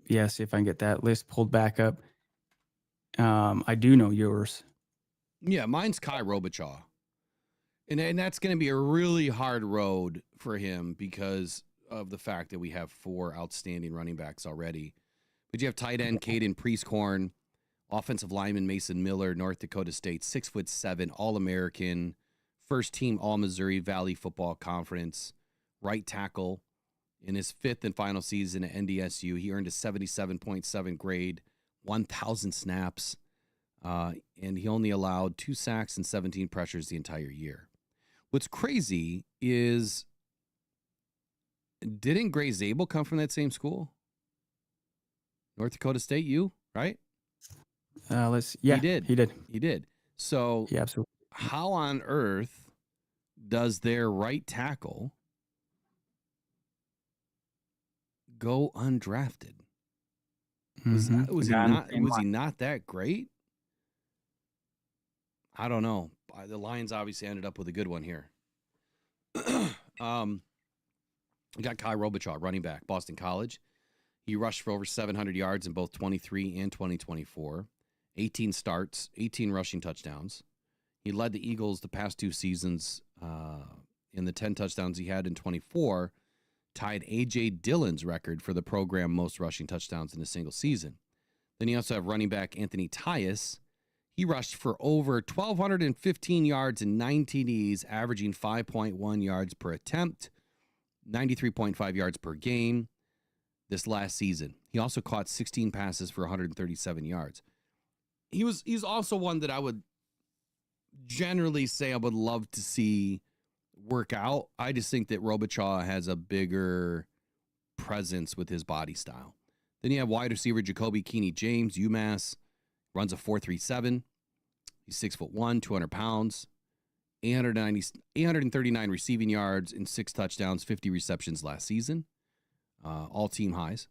Yeah, see if I can get that list pulled back up. I do know yours. Yeah, mine's Kai Robichaw. And that's going to be a really hard road for him because of the fact that we have 4 outstanding running backs already. But you have tight end Caden Prieskorn, offensive lineman Mason Miller, North Dakota State, 6'7", All-American, first team All-Missouri Valley Football Conference, right tackle. In his 5th and final season at NDSU, he earned a 77.7 grade, 1,000 snaps, and he only allowed 2 sacks and 17 pressures the entire year. What's crazy is, didn't Gray Zabel come from that same school? North Dakota State U, right? He did. So yeah, absolutely. How on earth does their right tackle go undrafted? Was he not that great? I don't know. The Lions obviously ended up with a good one here. We got Kai Robichaud, running back, Boston College. He rushed for over 700 yards in both 23 and 2024. 18 starts, 18 rushing touchdowns. He led the Eagles the past 2 seasons in the 10 touchdowns he had in 24, tied A.J. Dillon's record for the program most rushing touchdowns in a single season. Then you also have running back Anthony Tyus. He rushed for over 1,215 yards and 9 TDs, averaging 5.1 yards per attempt, 93.5 yards per game. this last season. He also caught 16 passes for 137 yards. He's also one that I would generally say I would love to see work out. I just think that Robichaud has a bigger presence with his body style. Then you have wide receiver Jacoby Keeney James, UMass, runs a 4.37. He's 6'1", 200 pounds, 839 receiving yards and 6 touchdowns, 50 receptions last season, all team highs.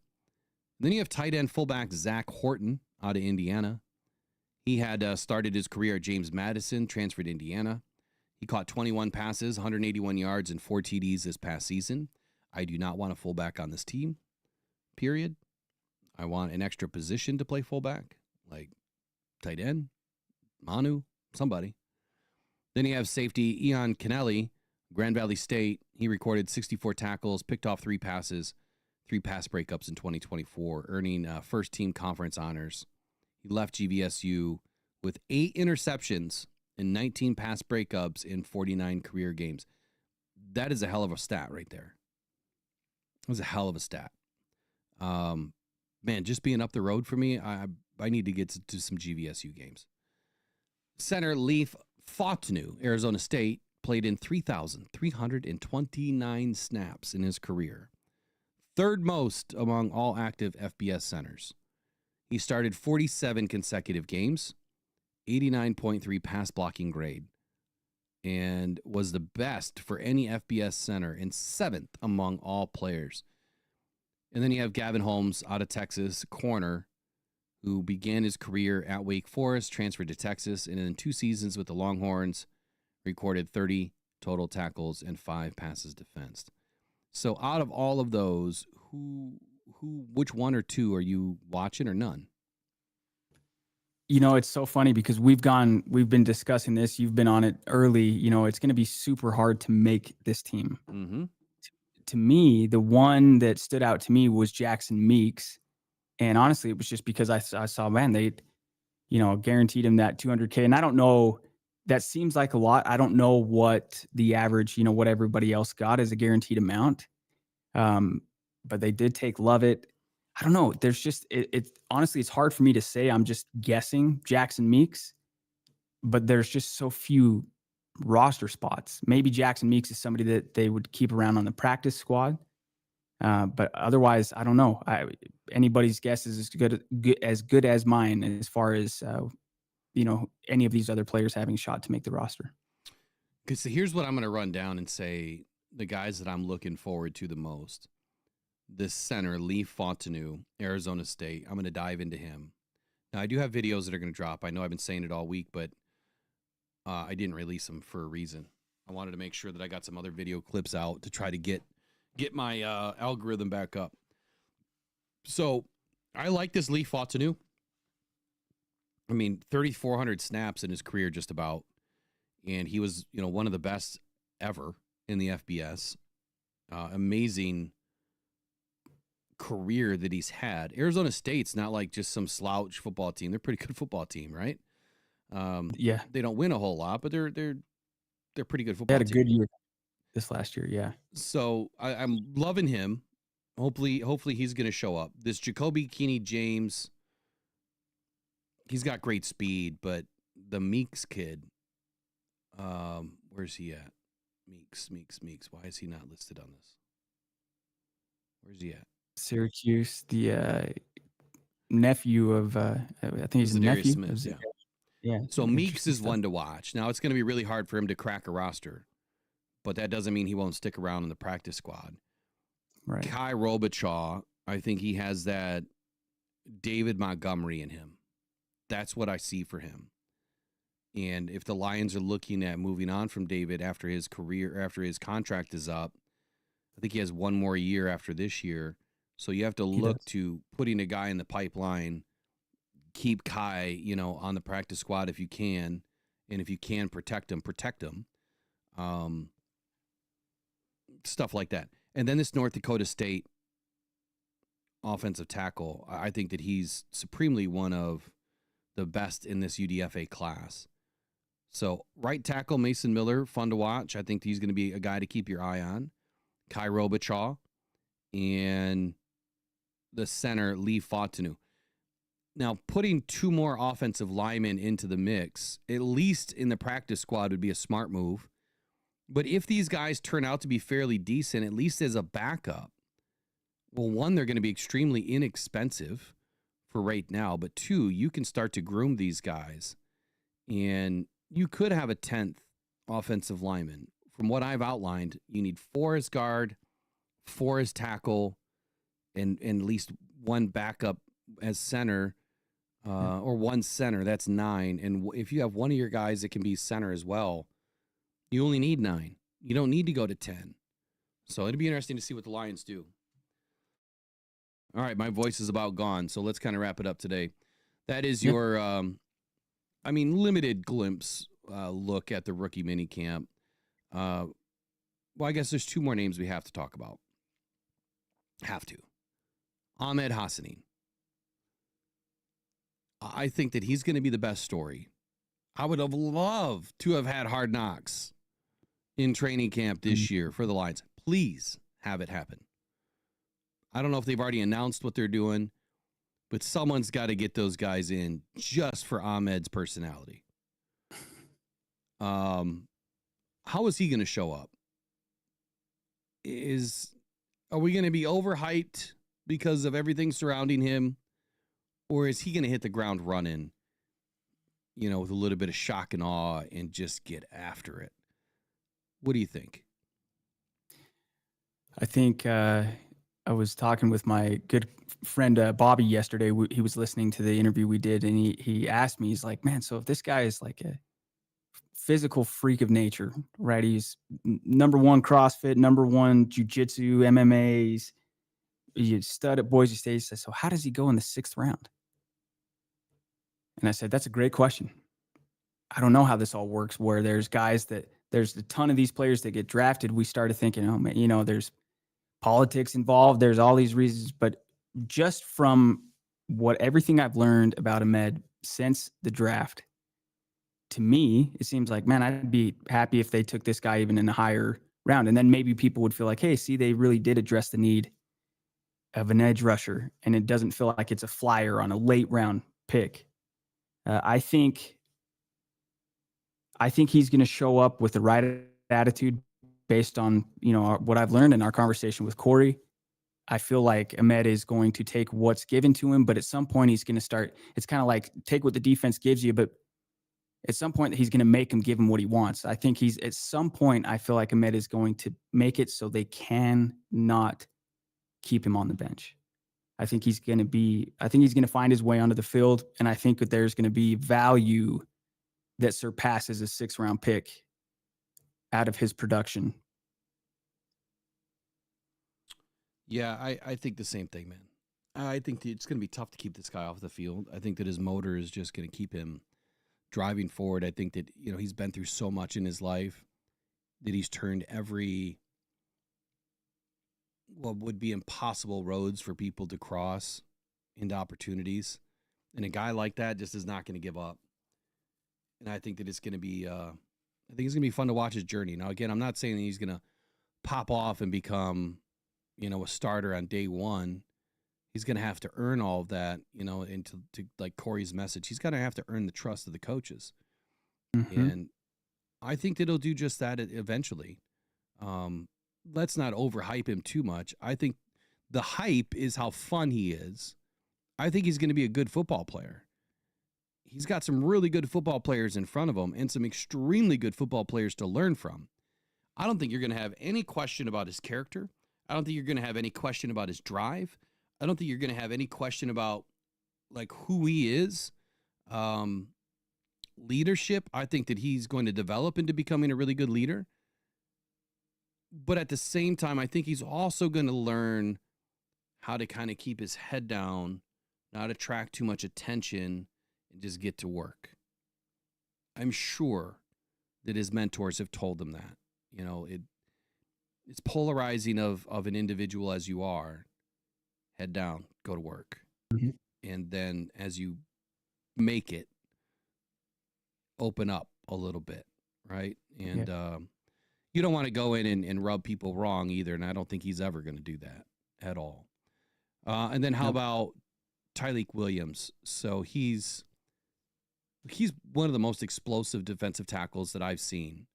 Then you have tight end fullback Zach Horton out of Indiana. He had started his career at James Madison, transferred to Indiana. He caught 21 passes, 181 yards, and 4 TDs this past season. I do not want a fullback on this team, period. I want an extra position to play fullback, like tight end, Manu, somebody. Then you have safety Ian Kennelly, Grand Valley State. He recorded 64 tackles, picked off 3 passes, 3 pass breakups in 2024, earning first-team conference honors. He left GVSU with 8 interceptions and 19 pass breakups in 49 career games. That is a hell of a stat right there. That was a hell of a stat. Man, just being up the road for me, I need to get to some GVSU games. Center Leaf Fautanu, Arizona State, played in 3,329 snaps in his career. Third most among all active FBS centers. He started 47 consecutive games, 89.3 pass blocking grade, and was the best for any FBS center and 7th among all players. And then you have Gavin Holmes out of Texas, corner, who began his career at Wake Forest, transferred to Texas, and in 2 seasons with the Longhorns, recorded 30 total tackles and 5 passes defensed. So out of all of those, which one or two are you watching or none? You know, it's so funny because we've been discussing this. You've been on it early. You know, it's going to be super hard to make this team. Mm-hmm. To me, the one that stood out to me was Jackson Meeks. And honestly, it was just because I saw, man, they, guaranteed him that $200K. And I don't know, that seems like a lot. I don't know what the average, what everybody else got as a guaranteed amount. But they did take Lovett. I don't know. There's just, honestly, it's hard for me to say. I'm just guessing Jackson Meeks, but there's just so few roster spots. Maybe Jackson Meeks is somebody that they would keep around on the practice squad. But otherwise, I don't know. Anybody's guess is as good as mine as far as, any of these other players having a shot to make the roster. Because here's what I'm going to run down and say the guys that I'm looking forward to the most. This center, Lee Fontenot, Arizona State. I'm going to dive into him. Now, I do have videos that are going to drop. I know I've been saying it all week, but I didn't release them for a reason. I wanted to make sure that I got some other video clips out to try to get my algorithm back up. So I like this Lee Fontenot. I mean, 3,400 snaps in his career just about. And he was, one of the best ever in the FBS. Amazing career that he's had. Arizona State's not like just some slouch football team. They're a pretty good football team, right? Yeah. They don't win a whole lot, but they're a pretty good football team. They had a good year this last year, yeah. So I'm loving him. Hopefully he's going to show up. This Jacoby Keeney James, he's got great speed, but the Meeks kid, where's he at? Meeks. Why is he not listed on this? Where's he at? Syracuse, the nephew of, I think he's a nephew. Smith, yeah. So Meeks is one to watch. Now, it's going to be really hard for him to crack a roster, but that doesn't mean he won't stick around in the practice squad. Right. Kai Robichaud, I think he has that David Montgomery in him. That's what I see for him. And if the Lions are looking at moving on from David after his contract is up, I think he has one more year after this year. So you have to look to putting a guy in the pipeline, keep Kai, on the practice squad if you can. And if you can protect him. Stuff like that. And then this North Dakota State offensive tackle, I think that he's supremely one of the best in this UDFA class. So right tackle, Mason Miller, fun to watch. I think he's going to be a guy to keep your eye on. Kai Robichaud. And the center, Lee Fautanu. Now, putting 2 more offensive linemen into the mix, at least in the practice squad, would be a smart move. But if these guys turn out to be fairly decent, at least as a backup, well, 1, they're going to be extremely inexpensive for right now. But 2, you can start to groom these guys. And you could have a 10th offensive lineman. From what I've outlined, you need 4 as guard, 4 as tackle, and at least 1 backup as center, or 1 center. That's 9. And if you have one of your guys that can be center as well, you only need 9. You don't need to go to 10. So it'd be interesting to see what the Lions do. All right, my voice is about gone, so let's kind of wrap it up today. That is your, limited glimpse look at the rookie mini camp. Well, I guess there's 2 more names we have to talk about. Have to. Ahmed Hassanin. I think that he's going to be the best story. I would have loved to have had Hard Knocks in training camp this year for the Lions. Please have it happen. I don't know if they've already announced what they're doing, but someone's got to get those guys in just for Ahmed's personality. How is he going to show up? Are we going to be overhyped because of everything surrounding him? Or is he going to hit the ground running, with a little bit of shock and awe and just get after it? What do you think? I think I was talking with my good friend Bobby yesterday. He was listening to the interview we did, and he asked me, he's like, man, so if this guy is like a physical freak of nature, right? He's number 1 CrossFit, number 1 jiu-jitsu, MMAs. He's stud at Boise State. He says, so how does he go in the 6th round? And I said, that's a great question. I don't know how this all works, where there's a ton of these players that get drafted. We started thinking, oh man, there's politics involved. There's all these reasons, but just from everything I've learned about Ahmed since the draft, to me, it seems like, man, I'd be happy if they took this guy even in a higher round. And then maybe people would feel like, hey, see, they really did address the need of an edge rusher. And it doesn't feel like it's a flyer on a late round pick. I think he's going to show up with the right attitude based on, what I've learned in our conversation with Corey. I feel like Ahmed is going to take what's given to him, but at some point he's going to start. It's kind of like take what the defense gives you, but at some point he's going to make him give him what he wants. I think at some point, I feel like Ahmed is going to make it so they can not keep him on the bench. I think he's going to find his way onto the field. And I think that there's going to be value that surpasses a 6th round pick out of his production. Yeah, I think the same thing, man. I think it's going to be tough to keep this guy off the field. I think that his motor is just going to keep him driving forward. I think that, he's been through so much in his life that he's turned every what would be impossible roads for people to cross into opportunities. And a guy like that just is not going to give up. And I think that it's going to be, fun to watch his journey. Now, again, I'm not saying that he's going to pop off and become, a starter on day 1. He's going to have to earn all of that, and to like Corey's message, he's going to have to earn the trust of the coaches. Mm-hmm. And I think that he'll do just that eventually. Let's not overhype him too much. I think the hype is how fun he is. I think he's going to be a good football player. He's got some really good football players in front of him and some extremely good football players to learn from. I don't think you're going to have any question about his character. I don't think you're going to have any question about his drive. I don't think you're going to have any question about like who he is. Leadership, I think that he's going to develop into becoming a really good leader. But at the same time, I think he's also going to learn how to kind of keep his head down, not attract too much attention, and just get to work. I'm sure that his mentors have told him that. It's polarizing of an individual as you are. Head down, go to work. Mm-hmm. And then as you make it, open up a little bit, right? And you don't want to go in and rub people wrong either, and I don't think he's ever going to do that at all. And then how Yep. about Tyreek Williams? So he's one of the most explosive defensive tackles that I've seen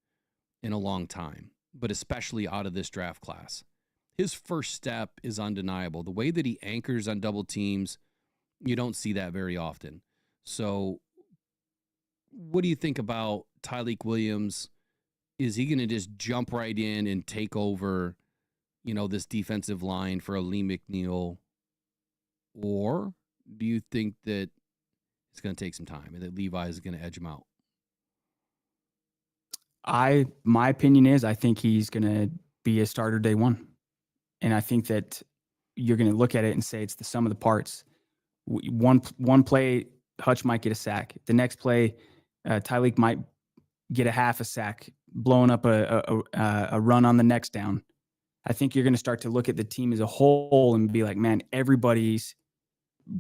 in a long time, but especially out of this draft class. His first step is undeniable. The way that he anchors on double teams, you don't see that very often. So what do you think about Tyreek Williams? Is he going to just jump right in and take over, this defensive line for a Lee McNeil? Or do you think that it's going to take some time and that Levi is going to edge him out? My opinion is I think he's going to be a starter day one. And I think that you're going to look at it and say it's the sum of the parts. One play, Hutch might get a sack. The next play, Tyreek might get a half a sack, blowing up a run on the next down. I think you're going to start to look at the team as a whole and be like, man, everybody's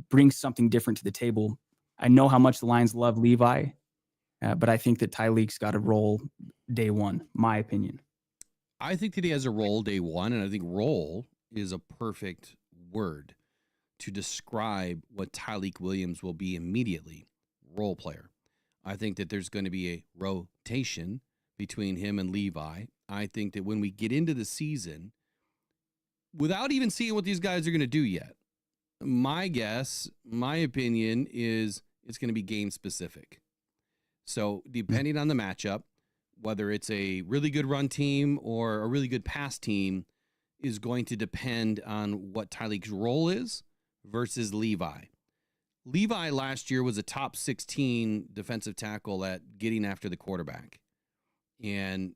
brings something different to the table. I know how much the Lions love Levi, but I think that Tyreek's got a role day one, my opinion. I think that he has a role day one, and I think role is a perfect word to describe what Tyreek Williams will be immediately. Role player. I think that there's going to be a rotation between him and Levi. I think that when we get into the season, without even seeing what these guys are going to do yet, my guess, my opinion is it's going to be game specific. So depending on the matchup, whether it's a really good run team or a really good pass team, is going to depend on what Tyreek's role is versus Levi. Levi last year was a top 16 defensive tackle at getting after the quarterback. And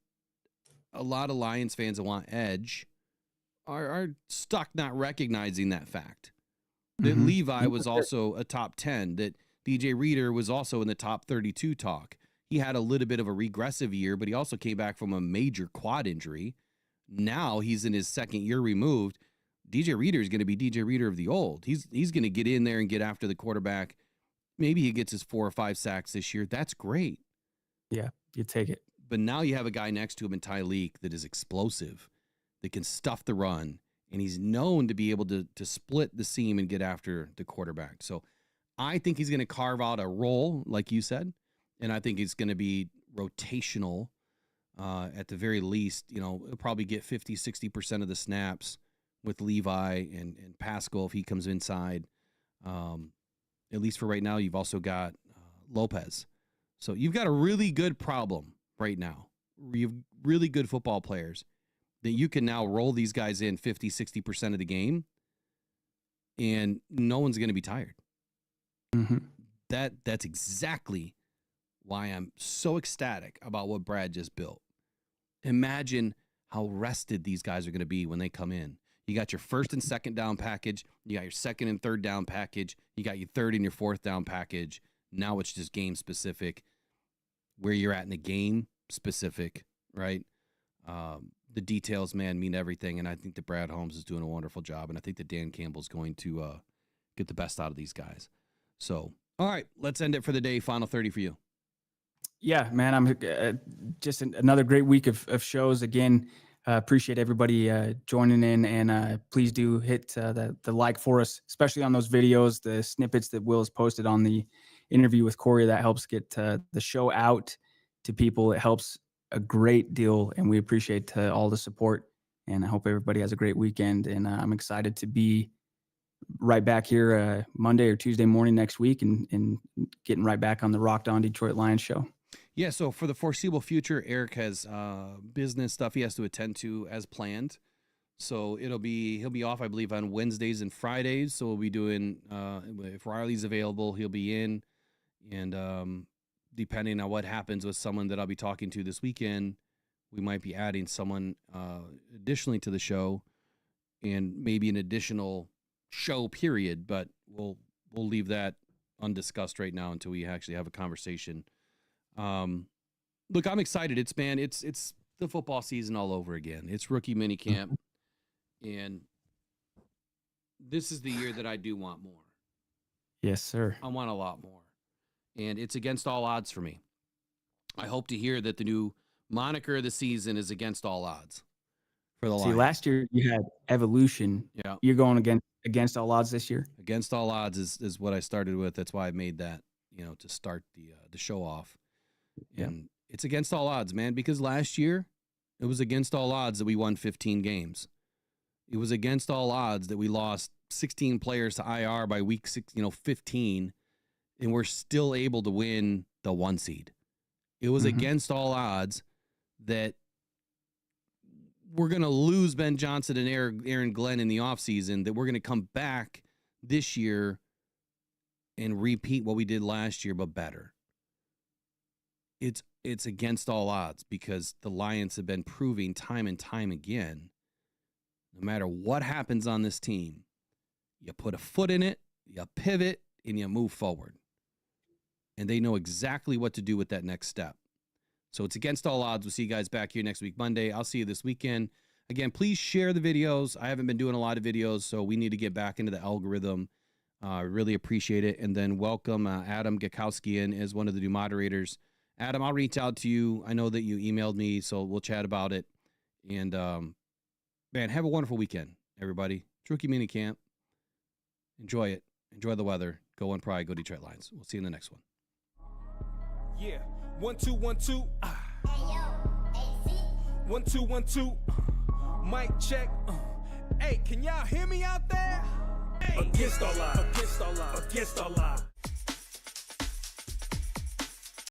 a lot of Lions fans that want edge are stuck not recognizing that fact. That Levi was also a top 10, that DJ Reader was also in the top 32 talk. He had a little bit of a regressive year, but he also came back from a major quad injury. Now he's in his second year removed. DJ Reader is going to be DJ Reader of the old. He's going to get in there and get after the quarterback. Maybe he gets his 4 or 5 sacks this year. That's great. Yeah, you take it. But now you have a guy next to him in Tyreek that is explosive, that can stuff the run, and he's known to be able to split the seam and get after the quarterback. So I think he's going to carve out a role, like you said, and I think it's going to be rotational at the very least. He'll probably get 50, 60% of the snaps with Levi and Pascal if he comes inside. At least for right now, you've also got Lopez. So you've got a really good problem right now. You have really good football players that you can now roll these guys in 50, 60% of the game, and no one's going to be tired. That's exactly why I'm so ecstatic about what Brad just built. Imagine how rested these guys are going to be when they come in. You got your first and second down package. You got your second and third down package. You got your third and your fourth down package. Now it's just game specific. Where you're at in the game specific, right? The details, man, mean everything. And I think that Brad Holmes is doing a wonderful job. And I think that Dan Campbell's going to get the best out of these guys. So, all right, let's end it for the day. Final 30 for you. Yeah, man, I'm just another great week of shows. Again, appreciate everybody joining in, and please do hit the like for us, especially on those videos, the snippets that Will has posted on the interview with Corey. That helps get the show out to people. It helps a great deal, and we appreciate all the support. And I hope everybody has a great weekend. And I'm excited to be right back here Monday or Tuesday morning next week and getting right back on the Rocked On Detroit Lions show. Yeah, so for the foreseeable future, Eric has business stuff he has to attend to as planned. So he'll be off, I believe, on Wednesdays and Fridays. So we'll be doing, if Riley's available, he'll be in. And depending on what happens with someone that I'll be talking to this weekend, we might be adding someone additionally to the show, and maybe an additional show period. But we'll leave that undiscussed right now until we actually have a conversation. Look, I'm excited. It's the football season all over again. It's rookie minicamp, and this is the year that I do want more. Yes, sir. I want a lot more, and it's against all odds for me. I hope to hear that the new moniker of the season is against all odds for the Lions. See, last year you had evolution. Yeah. You're going against against all odds this year? Against all odds is what I started with. That's why I made that, to start the show off. And it's against all odds, man, because last year it was against all odds that we won 15 games. It was against all odds that we lost 16 players to IR by week 15, and we're still able to win the 1 seed. It was against all odds that we're going to lose Ben Johnson and Aaron Glenn in the offseason, that we're going to come back this year and repeat what we did last year, but better. It's against all odds because the Lions have been proving time and time again, no matter what happens on this team, you put a foot in it, you pivot, and you move forward. And they know exactly what to do with that next step. So it's against all odds. We'll see you guys back here next week, Monday. I'll see you this weekend. Again, please share the videos. I haven't been doing a lot of videos, so we need to get back into the algorithm. Really appreciate it. And then welcome Adam Gakowski in as one of the new moderators. Adam, I'll reach out to you. I know that you emailed me, so we'll chat about it. And, man, have a wonderful weekend, everybody. Rookie minicamp. Enjoy it. Enjoy the weather. Go on Pride. Go Detroit Lions. We'll see you in the next one. Yeah, 1 2 1 2. Hey yo, AC. 1 2 1 2. Mic check. Hey, can y'all hear me out there? Hey. Against all odds. Against all odds. Against all odds.